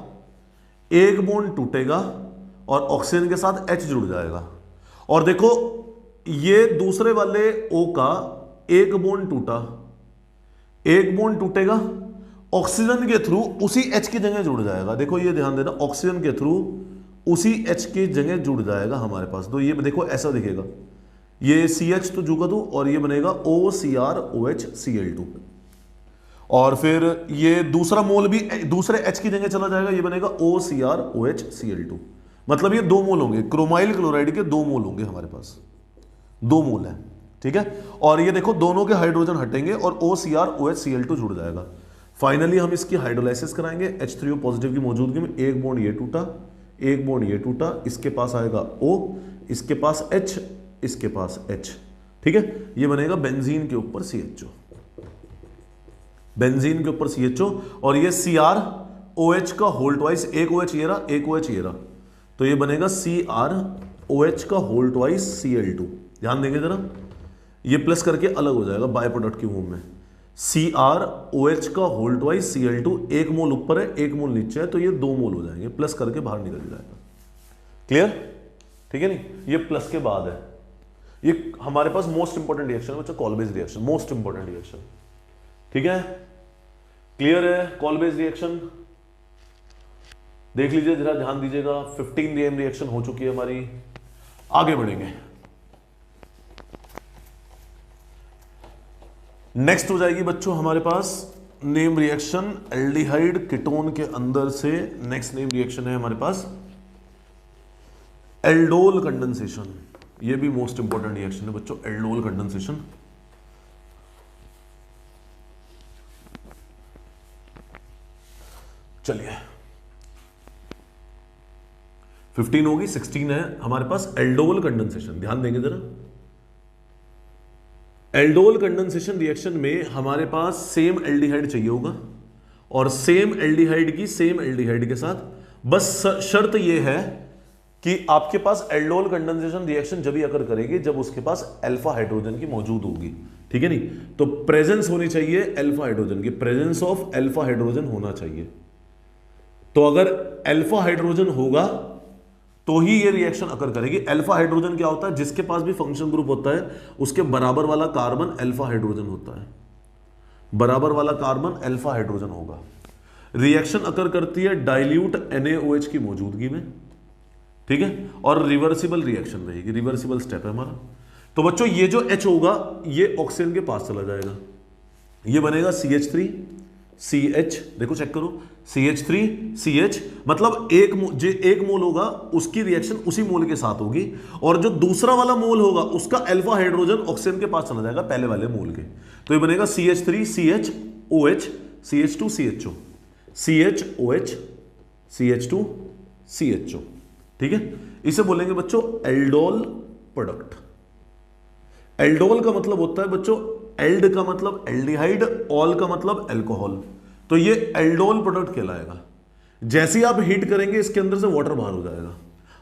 एक बॉन्ड टूटेगा और ऑक्सीजन के साथ H जुड़ जाएगा। और देखो ये दूसरे वाले O का एक बॉन्ड टूटा, एक बॉन्ड टूटेगा, ऑक्सीजन के थ्रू उसी H की जगह जुड़ जाएगा। देखो ये ध्यान देना, ऑक्सीजन के थ्रू उसी H की जगह जुड़ जाएगा हमारे पास। तो ये देखो ऐसा दिखेगा, ये CH तो जुगा दो और ये बनेगा OCrOHCl2। और फिर ये दूसरा मोल भी दूसरे H की जगह चला जाएगा, ये बनेगा OCrOHCl2। मतलब ये दो मोल होंगे, क्रोमाइल क्लोराइड के दो मोल होंगे हमारे पास, दो मोल है, ठीक है। और ये देखो दोनों के हाइड्रोजन हटेंगे और OCrOHCl2 जुड़ जाएगा। फाइनली हम इसकी हाइड्रोलाइसिस कराएंगे H3O पॉजिटिव की मौजूदगी में। एक बॉन्ड ये टूटा, एक बॉन्ड ये टूटा, इसके पास आएगा O, इसके पास H, इसके पास H, ठीक है। ये बनेगा बेंजीन के ऊपर CHO, बेंजीन के ऊपर CHO। और ये CrOH का होल ट्वाइस, एक OH ये रहा, एक OH ये रहा, तो ये बनेगा CrOH का होल ट्वाइस Cl2। ध्यान देंगे जरा, ये प्लस करके अलग हो जाएगा बाय प्रोडक्ट के मुंह में। CrOH का होल ट्वाइस Cl2, एक मोल ऊपर है एक मोल नीचे है, तो ये दो मोल हो जाएंगे, प्लस करके बाहर निकल जाएगा। क्लियर, ठीक है नहीं। ये प्लस के बाद है, ये हमारे पास मोस्ट इंपॉर्टेंट रिएक्शन है बच्चा, call base reaction, most important reaction, ठीक है। क्लियर है, कॉल बेस रिएक्शन देख लीजिए जरा, ध्यान दीजिएगा। 15 नेम रिएक्शन हो चुकी है हमारी, आगे बढ़ेंगे। नेक्स्ट हो जाएगी बच्चों हमारे पास नेम रिएक्शन एल्डिहाइड कीटोन के अंदर से। नेक्स्ट नेम रिएक्शन है हमारे पास एल्डोल कंडेंसेशन। ये भी मोस्ट इंपॉर्टेंट रिएक्शन है बच्चों, एल्डोल कंडेंसेशन। चलिए 15 होगी, 16 है हमारे पास एल्डोल कंडेंसेशन। ध्यान देंगे जरा, एल्डोल कंडेंसेशन रिएक्शन में हमारे पास सेम एल्डिहाइड चाहिए होगा और सेम एल्डिहाइड की सेम एल्डिहाइड के साथ, बस शर्त यह है कि आपके पास एल्डोल कंडेंसेशन रिएक्शन जब ही अकर करेगी जब उसके पास अल्फा हाइड्रोजन की मौजूद होगी, ठीक है नहीं। तो प्रेजेंस होनी चाहिए अल्फा हाइड्रोजन की, प्रेजेंस ऑफ अल्फा हाइड्रोजन होना चाहिए। तो अगर अल्फा हाइड्रोजन होगा तो ही ये रिएक्शन अकर करेगी। अल्फा हाइड्रोजन क्या होता है, जिसके पास भी फंक्शन ग्रुप होता है उसके बराबर वाला कार्बन अल्फा हाइड्रोजन होता है, बराबर वाला कार्बन अल्फा हाइड्रोजन होगा। रिएक्शन अकर करती है डाइल्यूट NaOH की मौजूदगी में, ठीक है, और रिवर्सिबल रिएक्शन रहेगी, रिवर्सिबल स्टेप है हमारा। तो बच्चों ये जो H होगा ये ऑक्सीजन के पास चला जाएगा, ये बनेगा CH3 CH, देखो चेक करो, CH3 CH, मतलब एक मोल होगा उसकी रिएक्शन उसी मोल के साथ होगी, और जो दूसरा वाला मोल होगा उसका अल्फा हाइड्रोजन ऑक्सीजन के पास चला जाएगा पहले वाले मोल के। तो ये बनेगा CH3 CHOH CH2 CHO, CHOH CH2 CHO, ठीक है। इसे बोलेंगे बच्चों एल्डोल प्रोडक्ट। एल्डोल का मतलब होता है बच्चों, एल्ड का मतलब एल्डिहाइड, ऑल का मतलब अल्कोहल, तो ये एल्डोल प्रोडक्ट कहलाएगा। जैसे ही आप हीट करेंगे इसके अंदर से वाटर बाहर हो जाएगा।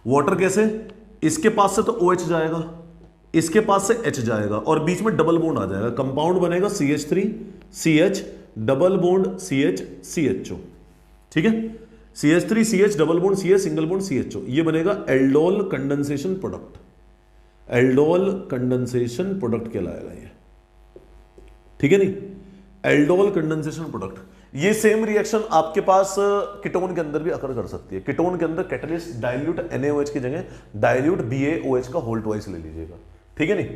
वाटर कैसे, इसके पास से तो OH जाएगा, इसके पास से H जाएगा और बीच में डबल बॉन्ड आ जाएगा, कंपाउंड बनेगा CH3 CH double bond CH CHO, ठीक है। CH3 CH double bond CH single bond CHO, ये बनेगा aldol condensation product, aldol condensation product कहलाएगा ये, ठीक है नहीं, एल्डोल कंडेंसेशन प्रोडक्ट। ये सेम रिएक्शन आपके पास कीटोन के अंदर भी अकर कर सकती है। कीटोन के अंदर कैटलिस्ट डाइल्यूट NaOH की जगह डाइल्यूट BaOH का होल ट्वाइस ले लीजिएगा, ठीक है नहीं।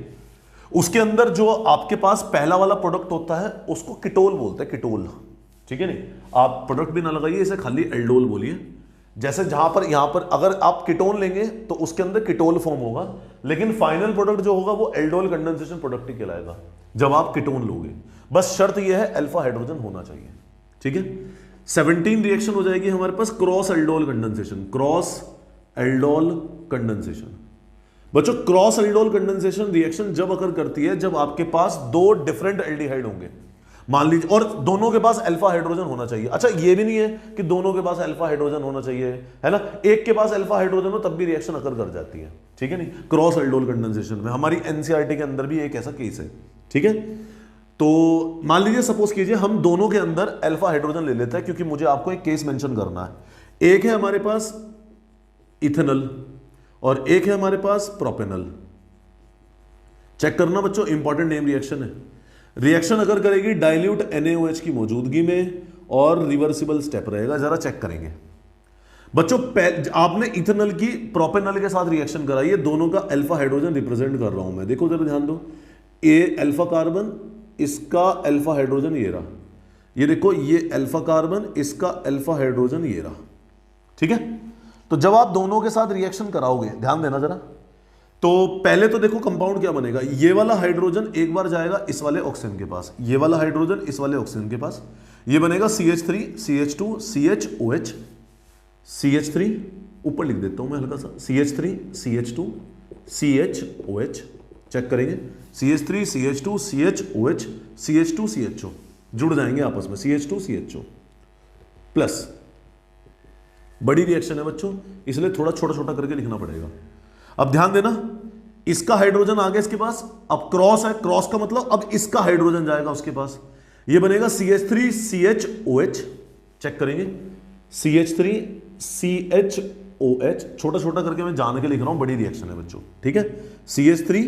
उसके अंदर जो आपके पास पहला वाला प्रोडक्ट होता है उसको कीटोल बोलते हैं, कीटोल, ठीक है नहीं। आप प्रोडक्ट भी ना लगाइए, इसे खाली एल्डोल बोलिए। जैसे जहां पर यहां पर अगर आप कीटोन लेंगे तो उसके अंदर कीटोल फॉर्म होगा, लेकिन फाइनल प्रोडक्ट जो होगा वो एल्डोल कंडेंसेशन प्रोडक्ट ही कहलाएगा जब आप कीटोन लोगे। बस शर्त यह है अल्फा हाइड्रोजन होना चाहिए, ठीक है। 17 रिएक्शन हो जाएगी हमारे पास cross aldol condensation, cross aldol condensation. बच्चों क्रॉस एल्डोल कंडेंसेशन रिएक्शन जब अकर करती है जब आपके पास दो डिफरेंट एल्डिहाइड होंगे, मान लीजिए, और दोनों के पास अल्फा हाइड्रोजन होना चाहिए। अच्छा ये भी नहीं है कि दोनों के पास अल्फा हाइड्रोजन होना चाहिए, है ना, एक के पास अल्फा हाइड्रोजन हो तब भी रिएक्शन अकर कर जाती है, ठीक है नहीं, क्रॉस एल्डोल कंडेंसेशन में। हमारी एनसीईआरटी के अंदर भी एक ऐसा केस है, ठीक है। तो मान लीजिए सपोज कीजिए हम दोनों के अंदर अल्फा हाइड्रोजन ले लेते हैं, क्योंकि मुझे आपको एक केस मेंशन करना है। एक है हमारे पास इथेनॉल और एक है हमारे पास प्रोपेनॉल। चेक करना बच्चों, इंपॉर्टेंट नेम रिएक्शन है। रिएक्शन अगर करेगी डाइल्यूट NaOH की मौजूदगी में और रिवर्सिबल स्टेप रहेगा। जरा चेक करेंगे बच्चों, आपने इथेनॉल की प्रोपेनॉल के साथ रिएक्शन कराई है, दोनों का अल्फा हाइड्रोजन रिप्रेजेंट कर रहा हूं मैं। देखो जरा ध्यान दो, ए अल्फा कार्बन, इसका अल्फा हाइड्रोजन ये रहा, ये देखो ये अल्फा कार्बन, इसका अल्फा हाइड्रोजन ये रहा, ठीक है। तो जब आप दोनों के साथ रिएक्शन कराओगे, ध्यान देना जरा, तो पहले तो देखो कंपाउंड क्या बनेगा। ये वाला हाइड्रोजन एक बार जाएगा इस वाले ऑक्सीजन के पास, ये वाला हाइड्रोजन इस वाले ऑक्सीजन के पास, ये बनेगा CH3 CH2 CHOH, CH3 ऊपर लिख देता हूं मैं हल्का सा, CH3 CH2 CHOH। चेक करेंगे, CH3 CH2 CHOH CH2 CHO जुड़ जाएंगे आपस में, CH2 CHO प्लस। बड़ी रिएक्शन है बच्चों, इसलिए थोड़ा छोटा छोटा करके लिखना पड़ेगा। अब ध्यान देना, इसका हाइड्रोजन आ गया इसके पास, अब क्रॉस है, क्रॉस का मतलब अब इसका हाइड्रोजन जाएगा उसके पास, ये बनेगा CH3 CHOH। चेक करेंगे, CH3 CHOH, छोटा छोटा करके मैं जान के लिख रहा हूं, बड़ी रिएक्शन है बच्चों, ठीक है। CH3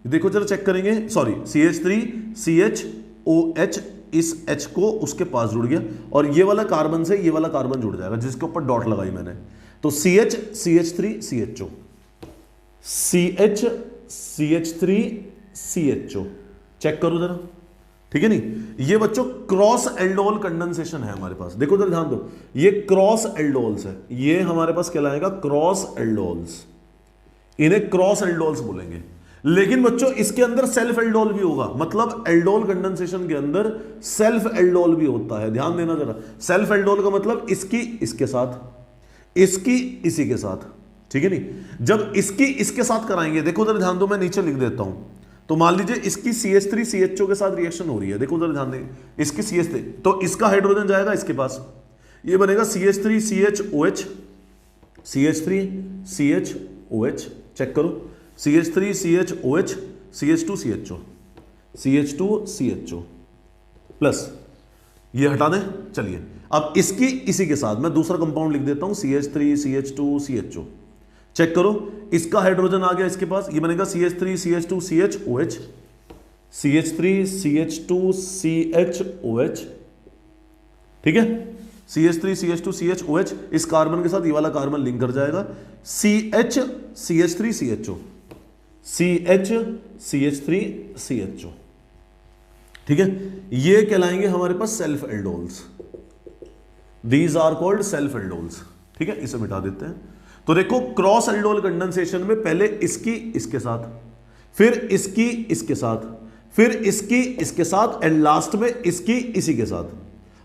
देखो जरा चेक करेंगे, सॉरी CH3 CHOH, इस H को उसके पास जुड़ गया और ये वाला कार्बन से ये वाला कार्बन जुड़ जाएगा जिसके ऊपर डॉट लगाई मैंने, तो CH CH3 CHO, CH CH3 CHO। Check करो जरा, ठीक है नहीं। ये बच्चों क्रॉस एल्डोल कंडेंसेशन है हमारे पास, देखो जरा ध्यान दो, ये क्रॉस एल्डोल्स है, ये हमारे पास कहलाएगा क्रॉस एल्डोल्स, इन्हें क्रॉस एल्डोल्स बोलेंगे। लेकिन बच्चों इसके अंदर सेल्फ एल्डोल भी होगा, मतलब एल्डोल कंडेंसेशन के अंदर सेल्फ एल्डोल भी होता है, ध्यान देना जरा। सेल्फ एल्डोल का मतलब इसकी इसके साथ, इसकी इसी के साथ, ठीक है नहीं। जब इसकी इसके साथ कराएंगे, देखो जरा ध्यान दो, मैं नीचे लिख देता हूं, तो मान लीजिए इसकी CH3 CHO के साथ रिएक्शन हो रही है, देखो जरा ध्यान दें, इसकी CH3, तो इसका हाइड्रोजन जाएगा इसके पास, ये बनेगा CH3 CHOH, CH3 CHOH। Check करो, CH3 CHOH CH2 CHO, CH2 CHO plus, ये हटा दें। चलिए अब इसकी इसी के साथ मैं दूसरा कंपाउंड लिख देता हूं, CH3 CH2 CHO। चेक करो, इसका हाइड्रोजन आ गया इसके पास, ये बनेगा CH3 CH2 CHOH, CH3 CH2 CHOH, ठीक है। CH3 CH2 CHOH, इस कार्बन के साथ ये वाला कार्बन लिंक कर जाएगा, CH CH3 CHO, CH CH3 CHO, ठीक है। ये कहलाएंगे हमारे पास self aldols, these are called self aldols, ठीक है। इसे मिटा देते हैं। तो देखो क्रॉस एल्डोल कंडेंसेशन में पहले इसकी इसके साथ, फिर इसकी इसके साथ, फिर इसकी इसके साथ, एंड लास्ट में इसकी इसी के साथ।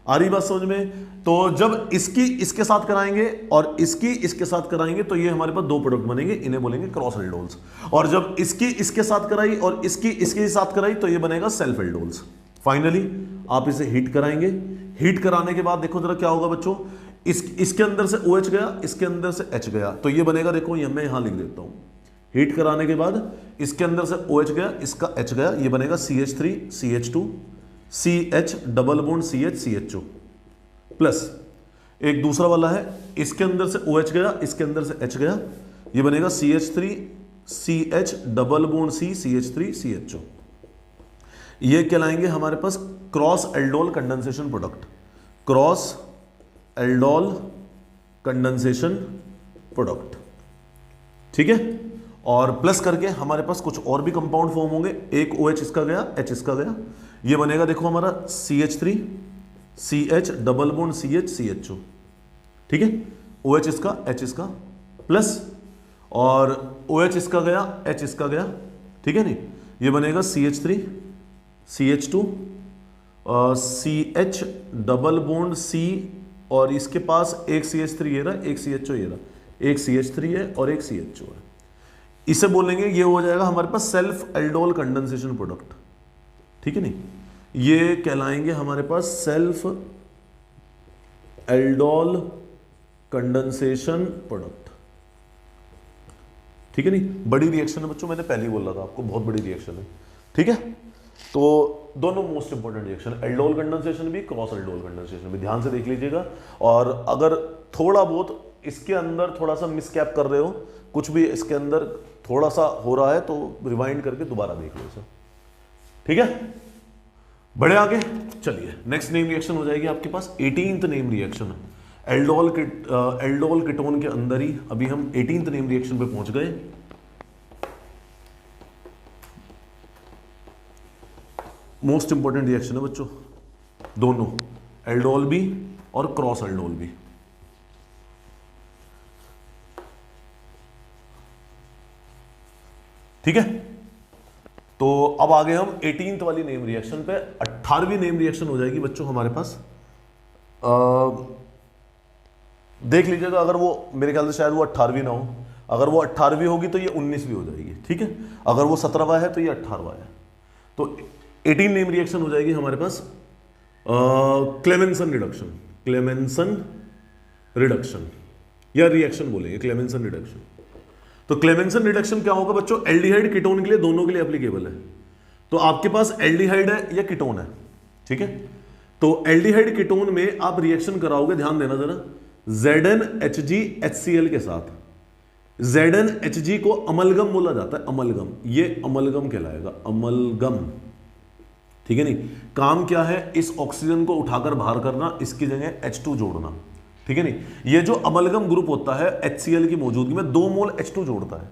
आ रही बात समझ में? तो जब इसकी इसके साथ कराएंगे और इसकी इसके साथ कराएंगे तो ये हमारे पास दो प्रोडक्ट बनेंगे, इन्हें बोलेंगे क्रॉस एल्डोल्स। और जब इसकी इसके साथ कराई और इसकी इसके साथ कराई तो ये बनेगा सेल्फ एल्डोल्स। फाइनली आप इसे हीट कराएंगे, हीट कराने के बाद देखो जरा क्या होगा बच्चों, इसके अंदर से OH गया, इसके अंदर से H गया, तो ये बनेगा, देखो ये मैं यहां लिख देता हूं, हीट कराने के बाद इसके अंदर से OH गया, इसका H गया, ये बनेगा CH3 CH2 CH double bond CH CHO plus एक दूसरा वाला है, इसके अंदर से OH गया, इसके अंदर से H गया, ये बनेगा CH3 CH double bond C CH3 CHO। ये कहलाएंगे हमारे पास cross aldol condensation product, cross aldol condensation product, ठीक है। और प्लस करके हमारे पास कुछ और भी कंपाउंड फॉर्म होंगे, एक OH इसका गया, H इसका गया, ये बनेगा देखो हमारा CH3 CH double bond CH CHO, ठीक है। OH इसका, H इसका प्लस, और OH इसका गया, H इसका गया, ठीक है नहीं, ये बनेगा CH3 CH2 CH double bond C, और इसके पास एक CH3 ये रहा, एक CHO ये रहा, एक CH3 है और एक CHO है। इसे बोलेंगे, ये हो जाएगा हमारे पास सेल्फ एल्डोल कंडेंसेशन प्रोडक्ट, ठीक है नहीं। ये कहलाएंगे हमारे पास सेल्फ एल्डोल कंडेंसेशन प्रोडक्ट। ठीक है नहीं, बड़ी रिएक्शन है बच्चों, मैंने पहले ही बोला था आपको, बहुत बड़ी रिएक्शन है। ठीक है, तो दोनों most important reaction, aldol condensation भी, क्रॉस एल्डोल कंडेंसेशन भी, ध्यान से देख लीजिएगा। और अगर थोड़ा बहुत इसके अंदर थोड़ा सा मिसकैप कर रहे हो, कुछ भी इसके अंदर थोड़ा सा हो रहा है, तो रिवाइंड करके दोबारा देख लो इसे। ठीक है, बड़े आगे चलिए, नेक्स्ट नेम रिएक्शन हो जाएगी आपके पास 18th name reaction. Aldol ketone के अंदर ही अभी हम 18th नेम रिएक्शन पे पहुंच गए। मोस्ट इंपॉर्टेंट रिएक्शन है बच्चों, दोनों एल्डोल भी और क्रॉस एल्डोल भी। ठीक है, तो अब आ गए हम 18th वाली नेम रिएक्शन पे। 18वीं नेम रिएक्शन हो जाएगी बच्चों हमारे पास, देख लीजिएगा, अगर वो मेरे ख्याल से शायद वो 18वीं ना हो, अगर वो 18वीं होगी तो ये 19वीं हो जाएगी। ठीक है, अगर वो 17वां है तो ये 18वां है। तो 18 नेम रिएक्शन हो जाएगी हमारे पास क्लेमेंसन रिडक्शन, क्लेमेंसन रिडक्शन या रिएक्शन बोलेंगे, क्लेमेंसन रिडक्शन। तो क्लेमेंसन रिडक्शन क्या होगा बच्चों, एल्डिहाइड कीटोन के लिए, दोनों के लिए एप्लीकेबल है। तो आपके पास एल्डिहाइड है या कीटोन है, ठीक है, तो एल्डिहाइड कीटोन में आप रिएक्शन कराओगे, ध्यान देना जरा, ZnHgHCl के साथ। ZnHg को अमलगम बोला जाता है, अमलगम, ये अमलगम कहलाएगा, अमलगम। ठीक है नहीं, काम क्या है, इस ऑक्सीजन को उठाकर बाहर करना, इसकी जगह H2 जोड़ना। ठीक है नहीं, ये जो अमलगम ग्रुप होता है HCl की मौजूदगी में 2 मोल H2 जोड़ता है।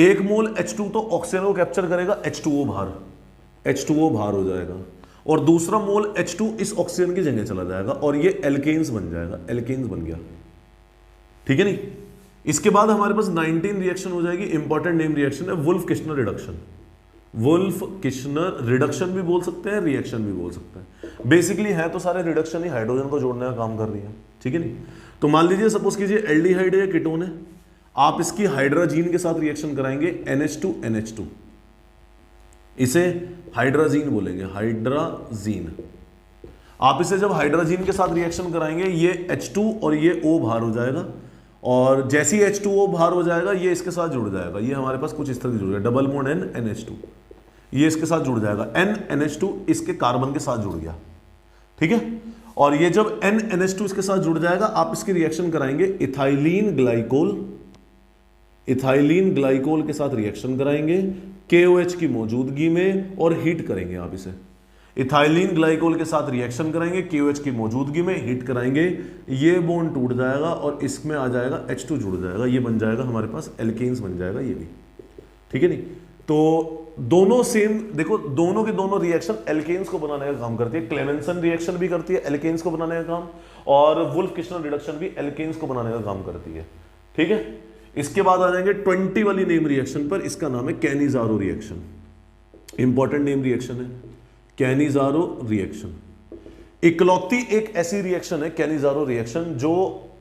1 मोल H2 तो ऑक्सीजन को कैप्चर करेगा, H2O बाहर, H2O बाहर हो जाएगा, और दूसरा मोल H2 इस ऑक्सीजन की जगह चला जाएगा और ये एल्केन्स बन जाएगा, एल्केन्स बन गया। ठीक है नहीं, इसके बाद हमारे पास 19 रिएक्शन हो जाएगी, इंपॉर्टेंट नेम रिएक्शन है Wolff Kishner reduction. Wolff Kishner reduction भी बोल सकते हैं, रिएक्शन भी बोल सकते हैं, बेसिकली है तो सारे रिडक्शन ही, हाइड्रोजन को जोड़ने का काम कर रही है। ठीक है नहीं, तो मान लीजिए सपोज कीजिए एल्डिहाइड है या कीटोन है, आप इसकी हाइड्राजीन के साथ रिएक्शन कराएंगे, NH2NH2, इसे हाइड्राजीन बोलेंगे, हाइड्राजीन। आप इसे जब हाइड्राजीन के साथ रिएक्शन कराएंगे, ये H2 और ये O बाहर हो जाएगा, और जैसे ही H2O बाहर हो जाएगा ये इसके साथ जुड़ जाएगा, ये हमारे पास कुछ इस तरह से जुड़ गया, डबल बॉन्ड NH2, ये इसके साथ जुड़ जाएगा, NH2 इसके कार्बन के साथ जुड़ गया। ठीक है, और ये जब NH2 इसके साथ जुड़ जाएगा, आप इसकी रिएक्शन कराएंगे इथाइलिन ग्लाइकोल, इथाइलिन ग्लाइकोल के साथ रिएक्शन कराएंगे KOH की मौजूदगी में, और हीट करेंगे। आप इसे इथाइलिन ग्लाइकोल के साथ रिएक्शन कराएंगे, KOH की मौजूदगी में हीट कराएंगे, ये बॉन्ड टूट जाएगा और इसमें आ जाएगा H2 जुड़ जाएगा, ये बन जाएगा हमारे पास एल्केन्स बन जाएगा ये भी। ठीक है नहीं, तो दोनों सेम, देखो दोनों के दोनों रिएक्शन एल्केन्स को बनाने का काम करती है। क्लेमेंसन रिएक्शन भी करती है एल्केन्स को बनाने का काम, और वुल्फ किश्नर रिडक्शन भी एल्केन्स को बनाने का काम करती है। ठीक है, इसके बाद आ जाएंगे 20 वाली नेम रिएक्शन पर, इसका नाम है Cannizzaro reaction. Important name reaction है कैनिजारो रिएक्शन। इकलौती एक ऐसी रिएक्शन है कैनिजारो रिएक्शन जो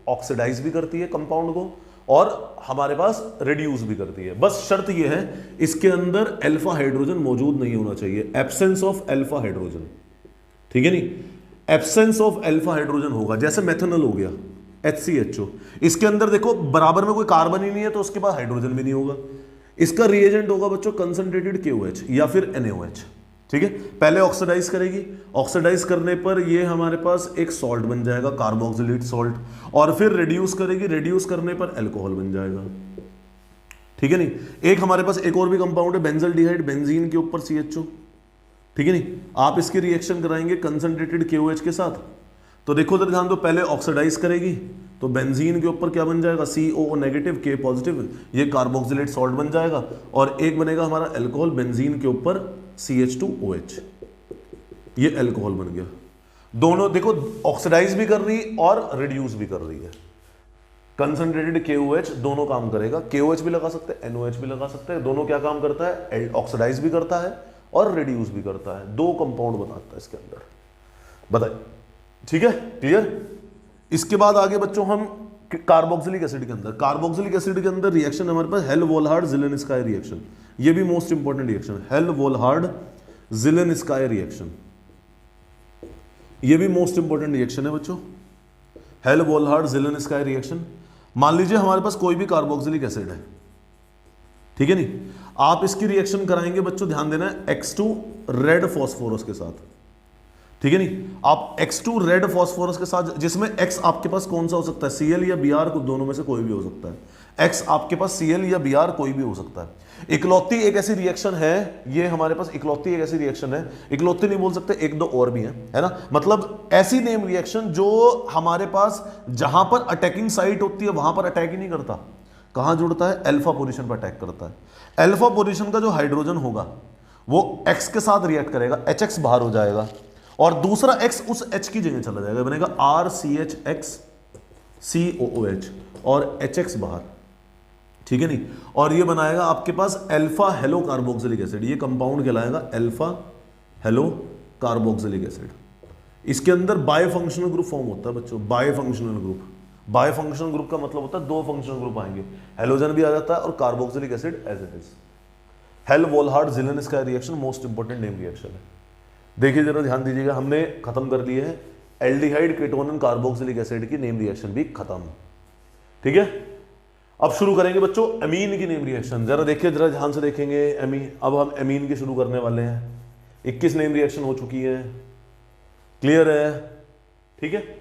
ऑक्सीडाइज भी करती है कंपाउंड को और हमारे पास रिड्यूस भी करती है। बस शर्त यह है इसके अंदर अल्फा हाइड्रोजन मौजूद नहीं होना चाहिए, एब्सेंस ऑफ अल्फा हाइड्रोजन। ठीक है नहीं, एब्सेंस ऑफ अल्फा हाइड्रोजन होगा, जैसे मेथनॉल हो गया HCHO, इसके अंदर देखो बराबर में कोई कार्बन ही नहीं है तो उसके बाद हाइड्रोजन भी नहीं होगा। इसका रिएजेंट होगा बच्चों कंसंट्रेटेड KOH या फिर NaOH। ठीक है, पहले ऑक्सीडाइज करेगी, ऑक्सीडाइज करने पर ये हमारे पास एक सॉल्ट बन जाएगा, कार्बोक्सिलेट सॉल्ट, और फिर रिड्यूस करेगी, रिड्यूस करने पर अल्कोहल बन जाएगा। ठीक है नहीं, एक हमारे पास एक और भी कंपाउंड है बेंजल्डिहाइड, बेंजीन के ऊपर CHO। ठीक है नहीं, आप इसकी रिएक्शन कराएंगे कंसंट्रेटेड KOH के साथ, तो देखो उधर ध्यान दो, पहले ऑक्सीडाइज करेगी तो बेंजीन के ऊपर क्या बन जाएगा, COO नेगेटिव K पॉजिटिव, ये कार्बोक्सिलेट सॉल्ट बन जाएगा, और एक बनेगा हमारा अल्कोहल, बेंजीन के ऊपर CH2OH, ये अल्कोहल बन गया। दोनों देखो ऑक्सीडाइज भी कर रही और रिड्यूस भी कर रही है। कंसंट्रेटेड KOH दोनों काम करेगा, KOH भी लगा सकते हैं, NOH भी लगा सकते हैं, दोनों क्या काम करता है, ऑक्सीडाइज भी करता है और रिड्यूस भी करता है, 2 कंपाउंड बनाता है इसके अंदर। बताइए, ठीक है, क्लियर। इसके बाद आगे बच्चों हम कार्बोक्सिलिक एसिड के अंदर, कार्बोक्सिलिक एसिड के अंदर रिएक्शन हमारे पास हेल-वोल्हार्ड ज़िलेनस्काई रिएक्शन, ये भी मोस्ट इंपॉर्टेंट रिएक्शन है, हेल-वोल्हार्ड ज़िलेनस्काई रिएक्शन। ये भी मोस्ट इंपॉर्टेंट रिएक्शन है बच्चों, हेल वोल्हार्ड ज़िलेनस्काई रिएक्शन। मान लीजिए हमारे पास कोई भी कार्बोक्सिलिक एसिड है, ठीक है नहीं, आप इसकी रिएक्शन कराएंगे बच्चों, ध्यान देना है, X2 रेड फॉस्फोरस के साथ, ठीक है नहीं, आप X2 रेड फॉस्फोरस के साथ, जिसमें X आपके पास कौन सा हो सकता है, Cl या Br, को दोनों में से कोई भी हो सकता है। X आपके पास Cl या Br कोई भी हो सकता है। इकलौती एक ऐसी रिएक्शन है, ये हमारे पास इकलौती एक ऐसी रिएक्शन है, इकलौती नहीं बोल सकते, एक दो और भी है ना, मतलब ऐसी नेम रिएक्शन जो हमारे पास जहां पर अटैकिंग साइट होती है वहां पर अटैक ही नहीं करता, कहां जुड़ता है, अल्फा पोजीशन पर अटैक करता है। अल्फा पोजीशन का जो हाइड्रोजन होगा वो X के साथ रिएक्ट करेगा, HX बाहर हो जाएगा और दूसरा X उस H की जगह चला जाएगा, बनेगा RCHX COOH और HX बाहर, ठीक है नहीं, और ये बनाएगा आपके पास अल्फा हेलो कार्बोक्सिलिक एसिड, ये कंपाउंड कहलाएगा अल्फा हेलो कार्बोक्सिलिक एसिड। इसके अंदर बायफंक्शनल ग्रुप फॉर्म होता है बच्चों, बायफंक्शनल ग्रुप। बायफंक्शनल ग्रुप का मतलब होता है दो फंक्शनल ग्रुप आएंगे, हेलोजन भी आ जाता है और carboxylic acid as it is. Hell Volhard Zelinsky reaction most important name reaction है। देखिए जरा ध्यान दीजिएगा, हमने खत्म कर लिए है एल्डिहाइड कीटोन कार्बोक्सिलिक एसिड की नेम रिएक्शन भी खत्म, ठीक है। अब शुरू करेंगे बच्चों अमीन की नेम रिएक्शन। जरा देखिए, जरा ध्यान से देखेंगे अमीन। अब हम अमीन की शुरू करने वाले हैं। 21 नेम रिएक्शन हो चुकी है, क्लियर है, ठीक है।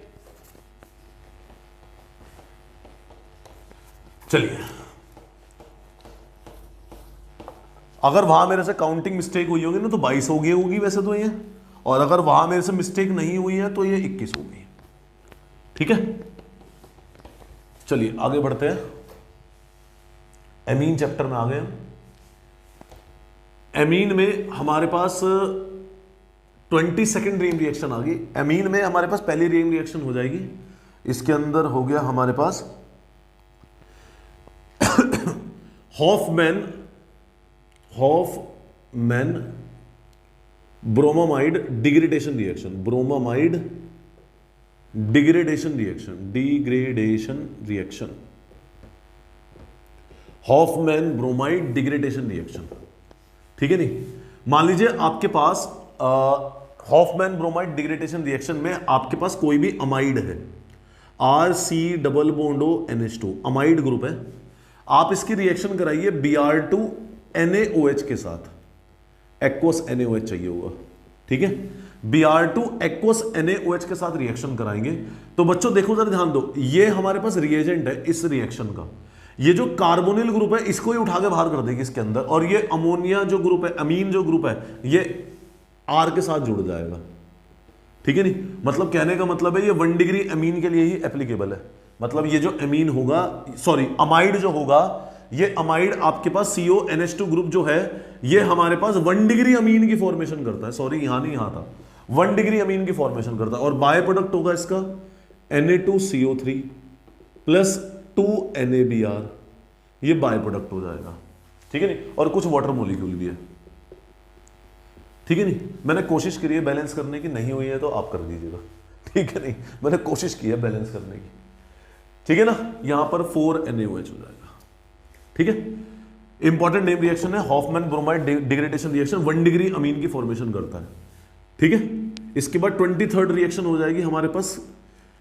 चलिए, अगर वहां मेरे से काउंटिंग मिस्टेक हुई होगी ना तो 22 हो गई होगी वैसे तो ये, और अगर वहां मेरे से मिस्टेक नहीं हुई है तो ये 21 हो गई, ठीक है। चलिए आगे बढ़ते हैं, एमीन चैप्टर में आ गए। एमीन में हमारे पास 22nd नेम रिएक्शन आ गई। एमीन में हमारे पास पहली नेम रिएक्शन हो जाएगी, इसके अंदर हो गया हमारे पास Hofmann bromamide degradation reaction, bromamide degradation reaction, Hofmann bromide degradation reaction, ठीक है नहीं। मान लीजिए आपके पास हॉफमैन ब्रोमाइड डिग्रेडेशन रिएक्शन में आपके पास कोई भी अमाइड है, RC double bond O NH2 amide group है। आप इसकी रिएक्शन कराइए Br2 NaOH के साथ, एक्वस NaOH चाहिए होगा, ठीक है। Br2 एक्वस NaOH के साथ रिएक्शन कराएंगे तो बच्चों देखो जरा ध्यान दो, ये हमारे पास रिएजेंट है इस रिएक्शन का, ये जो कार्बोनिल ग्रुप है इसको ही उठा के बाहर कर देगी इसके अंदर, और ये अमोनिया जो ग्रुप है, अमीन जो ग्रुप है, ये R के साथ जुड़ जाएगा, ठीक है नहीं। मतलब कहने का मतलब है ये 1 डिग्री अमीन के लिए ही एप्लीकेबल है। मतलब ये जो अमीन होगा, सॉरी अमाइड जो होगा, ये अमाइड आपके पास CONH2 ग्रुप जो है ये हमारे पास 1 डिग्री अमीन की फॉर्मेशन करता है, सॉरी यहां नहीं, यहां था, 1 डिग्री अमीन की फॉर्मेशन करता है, और बाय प्रोडक्ट होगा इसका Na2CO3 प्लस 2 NaBr, ये बाय प्रोडक्ट हो जाएगा, ठीक है नहीं। और कुछ वाटर मॉलिक्यूल भी है, ठीक है नहीं। मैंने कोशिश करी है बैलेंस करने की, नहीं हुई है तो आप कर दीजिएगा, ठीक है नहीं, मैंने कोशिश की है बैलेंस करने की, ठीक है ना। यहां पर 4 NaOH हो जाएगा, ठीक है। इंपॉर्टेंट नेम रिएक्शन है Hoffmann bromide degradation reaction, 1 degree amine की फॉर्मेशन करता है, ठीक है। इसके बाद 23rd रिएक्शन हो जाएगी हमारे पास,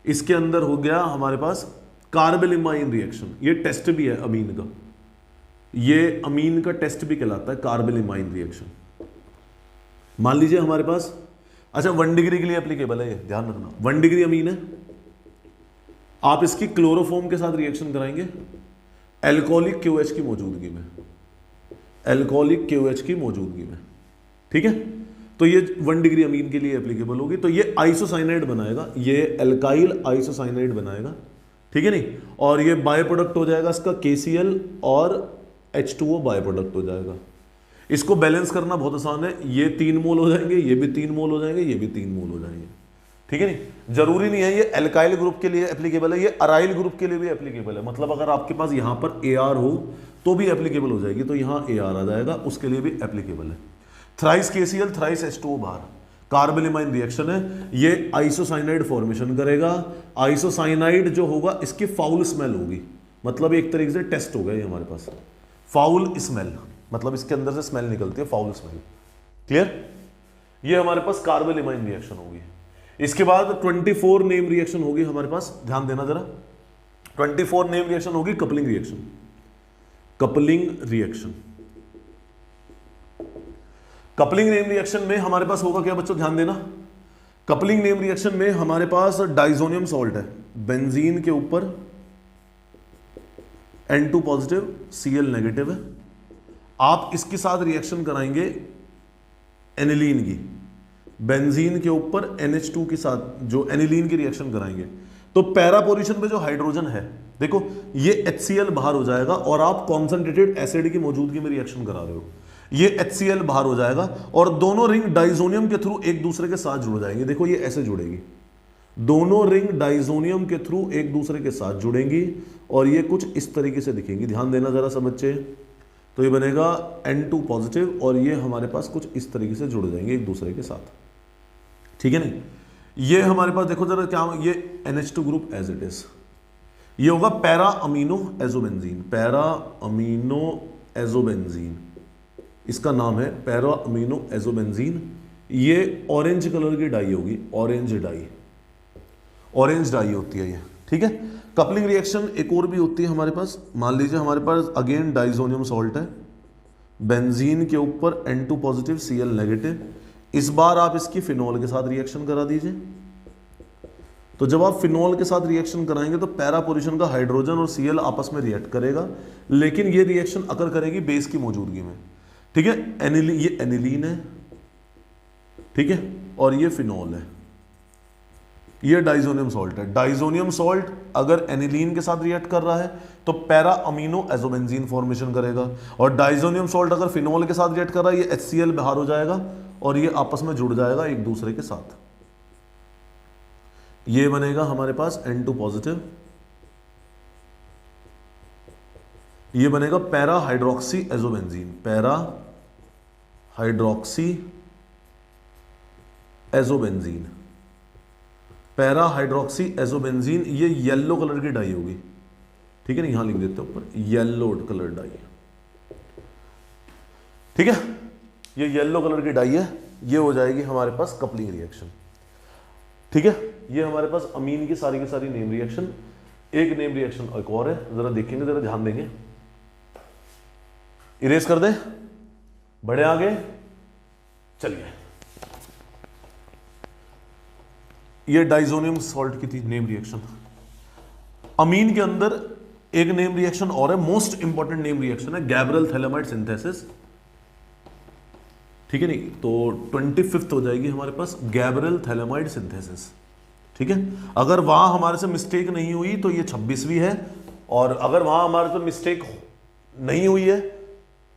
इसके अंदर हो गया हमारे पास कार्बेलिमाइन रिएक्शन। ये टेस्ट भी है अमीन का, ये अमीन का टेस्ट भी कहलाता है कार्बेलिमाइन रिएक्शन। मान लीजिए हमारे पास, अच्छा 1 डिग्री के लिए एप्लीकेबल है ये, ध्यान रखना, 1 डिग्री अमीन है। आप इसकी क्लोरोफॉर्म के साथ रिएक्शन कराएंगे एल्कोहलिक QH की मौजूदगी में, एल्कोहलिक QH की मौजूदगी में, ठीक है। तो ये 1 डिग्री अमीन के लिए एप्लीकेबल होगी। तो ये आइसोसाइनाइड बनाएगा, ये एल्काइल आइसोसाइनाइड बनाएगा, ठीक है नहीं। और ये बाय प्रोडक्ट हो जाएगा इसका KCl और H2O बाय प्रोडक्ट हो जाएगा। इसको बैलेंस करना बहुत आसान है, ये 3 मोल हो जाएंगे, ये भी 3 मोल हो जाएंगे, ये भी 3 मोल हो जाएंगे, ठीक है नहीं। जरूरी नहीं है ये एल्काइल ग्रुप के लिए एप्लीकेबल है, ये अराइल ग्रुप के लिए भी एप्लीकेबल है। मतलब अगर आपके पास यहां पर AR हो तो भी एप्लीकेबल हो जाएगी, तो यहां AR आ जाएगा, उसके लिए भी एप्लीकेबल है। थ्राइस KCl थ्राइस H2O बाहर, कार्बेलिमाइन रिएक्शन है, ये आइसोसाइनाइड फॉर्मेशन करेगा। आइसोसाइनाइड जो होगा इसकी फाउल स्मेल होगी, मतलब एक तरीके से टेस्ट हो गया ये हमारे पास, फाउल स्मेल, मतलब इसके अंदर से स्मेल निकलती है, फाउल स्मेल, क्लियर। ये हमारे पास कार्बेलिमाइन रिएक्शन होगी। इसके बाद 24 नेम रिएक्शन होगी हमारे पास, ध्यान देना जरा। 24 नेम रिएक्शन होगी coupling reaction. Coupling reaction, coupling name reaction में हमारे पास होगा क्या बच्चों, ध्यान देना। कपलिंग नेम रिएक्शन में हमारे पास डाइजोनियम सॉल्ट है, बेंजीन के ऊपर N2 पॉजिटिव Cl नेगेटिव है। आप इसके साथ रिएक्शन कराएंगे एनिलीन की, बेंजीन के ऊपर NH2 के साथ जो एनिलीन की रिएक्शन कराएंगे, तो पैरा पोजीशन पे जो हाइड्रोजन है, देखो ये HCl बाहर हो जाएगा और आप कॉन्सेंट्रेटेड एसिड की मौजूदगी में रिएक्शन करा रहे हो, ये HCl बाहर हो जाएगा और दोनों रिंग डाइजोनियम के थ्रू एक दूसरे के साथ जुड़ जाएंगे। देखो ये ऐसे जुड़ेगी, दोनों रिंग डाइजोनियम के थ्रू एक दूसरे के साथ जुड़ेंगी और ये कुछ इस तरीके से दिखेंगी। ध्यान देना जरा सब बच्चे। तो ये बनेगा N2 पॉजिटिव और ये हमारे पास कुछ इस तरीके से जुड़ जाएंगे एक दूसरे के साथ, ठीक है नहीं। ये हमारे पास देखो जरा क्या, ये NH2 group as it is, ये होगा para amino azobenzene, para amino azobenzene, इसका नाम है पैरा अमीनो एजोबेंजीन। ये ऑरेंज कलर की डाई होगी, ऑरेंज डाई, ऑरेंज डाई होती है ये, ठीक है। कपलिंग रिएक्शन एक और भी होती है हमारे पास, मान लीजिए हमारे पास अगेन डाइजोनियम सॉल्ट है, बेंजीन के ऊपर N2 पॉजिटिव Cl नेगेटिव, इस बार आप इसकी फिनॉल के साथ रिएक्शन करा दीजिए। तो जब आप फिनॉल के साथ रिएक्शन कराएंगे तो पैरा पोजीशन का हाइड्रोजन और Cl आपस में रिएक्ट करेगा, लेकिन ये रिएक्शन अकर करेगी बेस की मौजूदगी में, ठीक है। ये एनिलीन है, ठीक है, और ये फिनॉल है, ये डाइजोनियम सॉल्ट है। डाइजोनियम सॉल्ट अगर एनिलीन के साथ रिएक्ट कर रहा है तो पैरा अमीनो एजोबेंजीन फॉर्मेशन करेगा, और डाइजोनियम सॉल्ट अगर फिनॉल के साथ रिएक्ट कर रहा है, ये HCl बाहर हो जाएगा और ये आपस में जुड़ जाएगा एक दूसरे के साथ। ये बनेगा हमारे पास N2 पॉजिटिव, ये बनेगा para hydroxy azobenzene, para hydroxy azobenzene, para hydroxy azobenzene. ये येलो कलर की डाई होगी, ठीक है ना, यहां लिख देते हैं ऊपर येलो कलर डाई, ठीक है। ये येलो कलर की डाई है, ये हो जाएगी हमारे पास कपलिंग रिएक्शन, ठीक है। ये हमारे पास अमीन की सारी नेम रिएक्शन। एक नेम रिएक्शन एक और है, जरा देखेंगे, जरा ध्यान देंगे। इरेज कर दे, बढ़े आगे, चलिए। ये डाइजोनियम सॉल्ट की थी नेम रिएक्शन। अमीन के अंदर एक नेम रिएक्शन और है, मोस्ट इंपॉर्टेंट नेम रिएक्शन है गैब्रियल थैलेमाइड सिंथेसिस, ठीक है नहीं। तो 25th हो जाएगी हमारे पास गैब्रियल थैलेमाइड सिंथेसिस, ठीक है। अगर वहां हमारे से मिस्टेक नहीं हुई तो ये 26वीं है, और अगर वहां हमारे से मिस्टेक नहीं हुई है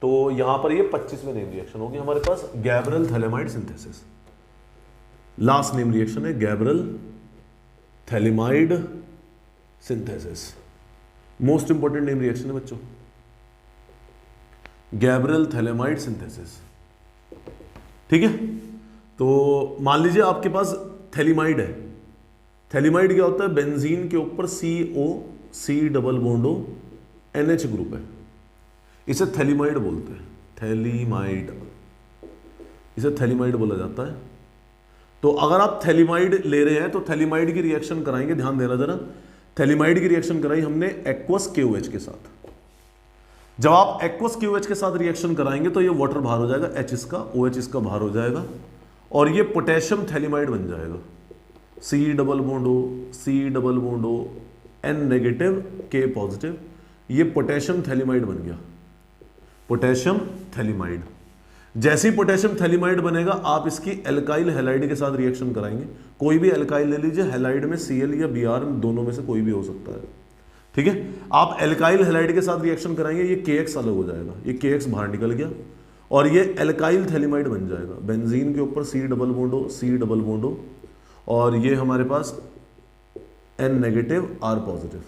तो यहां पर ये 25वें नेम रिएक्शन होगी हमारे पास, Gabriel phthalimide synthesis. Last name reaction है Gabriel phthalimide synthesis, most important name reaction है बच्चों, गैब्रियल थैलेमाइड सिंथेसिस, ठीक है। तो मान लीजिए आपके पास थैलीमाइड है। थैलीमाइड क्या होता है, बेंजीन के ऊपर C डबल बॉन्डो NH ग्रुप है, इसे थैलीमाइड बोलते हैं, थैलीमाइड, इसे थैलीमाइड बोला जाता है। तो अगर आप थैलीमाइड ले रहे हैं तो थैलीमाइड की रिएक्शन कराएंगे, ध्यान देना जरा। थैलीमाइड की रिएक्शन कराई हमने एक्वस KOH के साथ। जब आप एक्वस KOH के साथ रिएक्शन कराएंगे तो ये वाटर बाहर हो जाएगा, H इसका, OH इसका बाहर हो जाएगा और ये पोटेशियम थैलीमाइड बन जाएगा, C double बॉन्डो N negative K positive, ये पोटेशियम थैलीमाइड बन गया, पोटेशियम थैलीमाइड। जैसे ही पोटेशियम थैलीमाइड बनेगा आप इसकी एल्काइल हैलाइड के साथ रिएक्शन कराएंगे, कोई भी एल्काइल ले लीजिए, हैलाइड में Cl या Br दोनों में से कोई भी हो सकता है, ठीक है। आप एल्काइल हैलाइड के साथ रिएक्शन कराएंगे, ये KX अलग हो जाएगा, ये KX बाहर निकल गया और ये एल्काइल थैलीमाइड बन जाएगा, बेंजीन के ऊपर C डबल बॉन्डो और ये हमारे पास N नेगेटिव R पॉजिटिव,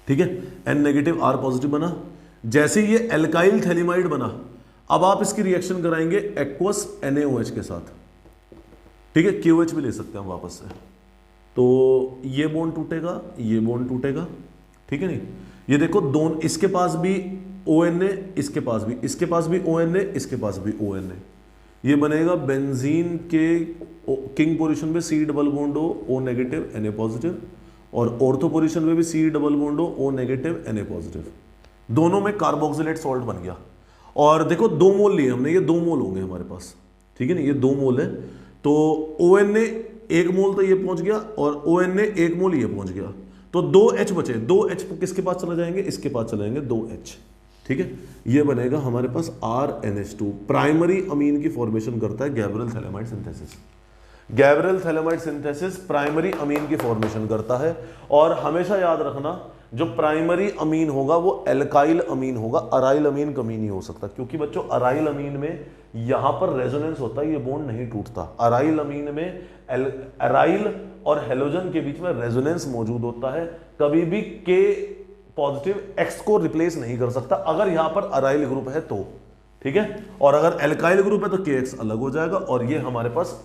ठीक है। N नेगेटिव R पॉजिटिव बना। जैसे ये एल्काइल थैलीमाइड बना, अब आप इसकी रिएक्शन कराएंगे एक्वस NaOH के साथ, ठीक है। KOH भी ले सकते हैं हम वापस से, तो ये बॉन्ड टूटेगा, ये बॉन्ड टूटेगा, ठीक है नहीं। ये देखो दोनों, इसके पास भी ONA, इसके पास भी ONA, इसके पास भी ONA, ये बनेगा बेंजीन के किंग पोजीशन पे C double bond O negative Na positive, और ऑर्थो पोजीशन पे भी C double bond O negative Na positive. दोनों में कार्बोक्सिलेट सॉल्ट बन गया। और देखो 2 मोल लिए हमने, ये 2 मोल होंगे हमारे पास, ठीक है ना, ये 2 मोल है। तो ONA 1 मोल तो ये पहुंच गया, और ONA 1 मोल ये पहुंच गया, तो 2H बचे। 2H किसके पास चले जाएंगे, इसके पास चले जाएंगे 2H, ठीक है। ये बनेगा हमारे पास RNH2। प्राइमरी अमीन की फॉर्मेशन करता है Gabriel phthalimide synthesis. Gabriel phthalimide synthesis primary amine की फॉर्मेशन करता है। और हमेशा याद रखना, जो प्राइमरी अमीन होगा वो एल्काइल अमीन होगा, अराइल अमीन कमी नहीं हो सकता, क्योंकि बच्चों अराइल अमीन में यहां पर रेजोनेंस होता है, ये बॉन्ड नहीं टूटता। अराइल अमीन में अराइल और हेलोजन के बीच में रेजोनेंस मौजूद होता है, कभी भी के पॉजिटिव एक्स को रिप्लेस नहीं कर सकता अगर यहां पर अराइल ग्रुप है तो, ठीक है। और अगर एल्काइल ग्रुप है तो के एक्स अलग हो जाएगा, और ये हमारे पास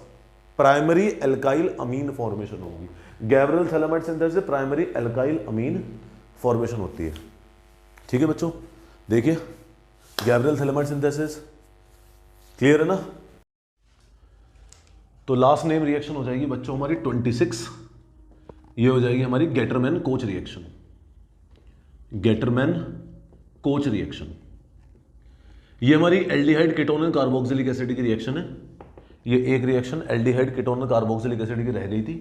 प्राइमरी एल्काइल अमीन फॉर्मेशन होगी। Gabriel phthalimide synthesis primary alkyl amine formation होती है, ठीक है बच्चों। देखिए गैब्रियल थैलेमाइड सिंथेसिस क्लियर है ना। तो लास्ट नेम रिएक्शन हो जाएगी बच्चों हमारी 26, ये हो जाएगी हमारी Gattermann coach reaction. Gattermann coach reaction ये हमारी एल्डिहाइड कीटोन कार्बोक्सिलिक एसिड की रिएक्शन है। ये एक reaction aldehyde ketone carboxylic acid की रह गई थी।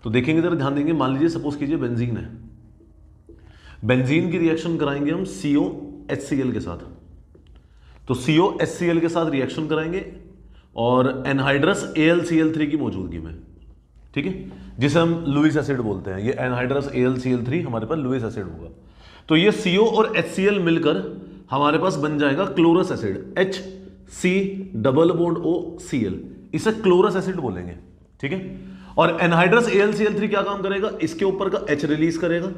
तो देखेंगे जरा, ध्यान देंगे। मान लीजिए सपोज कीजिए बेंजीन है, बेंजीन की रिएक्शन कराएंगे हम COHCl के साथ। तो COHCl के साथ रिएक्शन कराएंगे और एनहाइड्रस AlCl3 की मौजूदगी में, ठीक है, जिसे हम लुईस एसिड बोलते हैं। ये एनहाइड्रस AlCl3 हमारे पास लुईस एसिड होगा। तो ये CO और HCl मिलकर हमारे पास बन जाएगा chlorous acid, HC double bond OCl, इसे क्लोरस एसिड बोलेंगे, ठीक है। और एनहाइड्रस AlCl3 क्या काम करेगा, इसके ऊपर का H रिलीज करेगा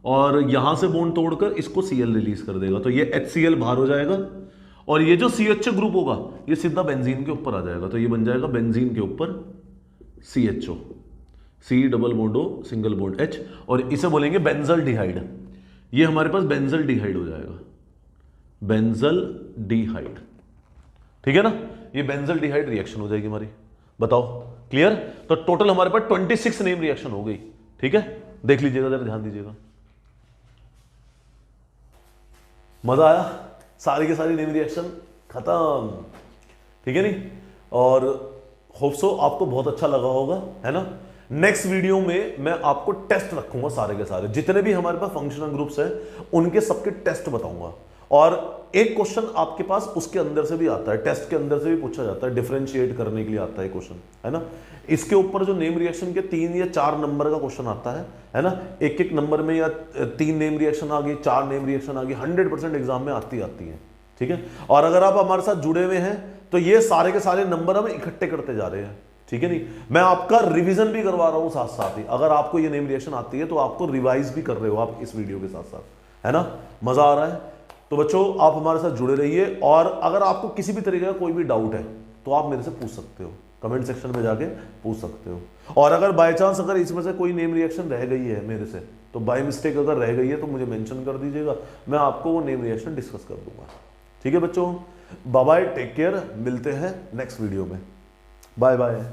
और यहां से बॉन्ड तोड़कर इसको Cl रिलीज कर देगा। तो ये HCl बाहर हो जाएगा और ये जो CHO ग्रुप होगा ये सीधा बेंजीन के ऊपर आ जाएगा। तो ये बन जाएगा बेंजीन के ऊपर CHO, C double bond O single bond H, और इसे बोलेंगे बेंजल डिहाइड। ये हमारे पास बेंजल डिहाइड हो जाएगा, बेंजल डिहाइड, ठीक है ना। ये बेंजल डिहाइड रिएक्शन हो जाएगी हमारी। बताओ क्लियर। तो टोटल हमारे पास 26 नेम रिएक्शन हो गई, ठीक है। देख लीजिएगा जरा, ध्यान दीजिएगा। मजा आया, सारी की सारी नेम रिएक्शन खत्म, ठीक है नहीं। और होप सो आपको बहुत अच्छा लगा होगा, है ना। नेक्स्ट वीडियो में मैं आपको टेस्ट रखूंगा, सारे के सारे जितने भी हमारे पास फंक्शनल ग्रुप्स हैं उनके सबके टेस्ट बताऊंगा। और एक क्वेश्चन आपके पास उसके अंदर से भी आता है, टेस्ट के अंदर से भी पूछा जाता है, डिफरेंशिएट करने के लिए आता है क्वेश्चन, है ना। इसके ऊपर जो नेम रिएक्शन के 3 या 4 नंबर का क्वेश्चन आता है ना। एक एक नंबर में या 3 नेम रिएक्शन आ गई, 4 नेम रिएक्शन आ गई, 100% एग्जाम में आती है, ठीक है। और अगर आप हमारे साथ जुड़े हुए हैं तो ये सारे के सारे नंबर हम इकट्ठे करते जा रहे हैं, ठीक है नहीं। मैं आपका रिवीजन भी करवा रहा हूं साथ साथ ही। अगर आपको ये नेम रिएक्शन आती है तो आपको रिवाइज भी कर रहे हो आप इस वीडियो के साथ साथ, है ना। मजा आ रहा है। तो बच्चों आप हमारे साथ जुड़े रहिए, और अगर आपको किसी भी तरीके का कोई भी डाउट है तो आप मेरे से पूछ सकते हो, कमेंट सेक्शन में जाके पूछ सकते हो। और अगर बाय चांस अगर इसमें से कोई नेम रिएक्शन रह गई है मेरे से, तो बाय मिस्टेक अगर रह गई है तो मुझे मेंशन कर दीजिएगा, मैं आपको वो नेम रिएक्शन डिस्कस कर दूंगा, ठीक है बच्चों। बाय बाय, टेक केयर, मिलते हैं नेक्स्ट वीडियो में। Bye bye.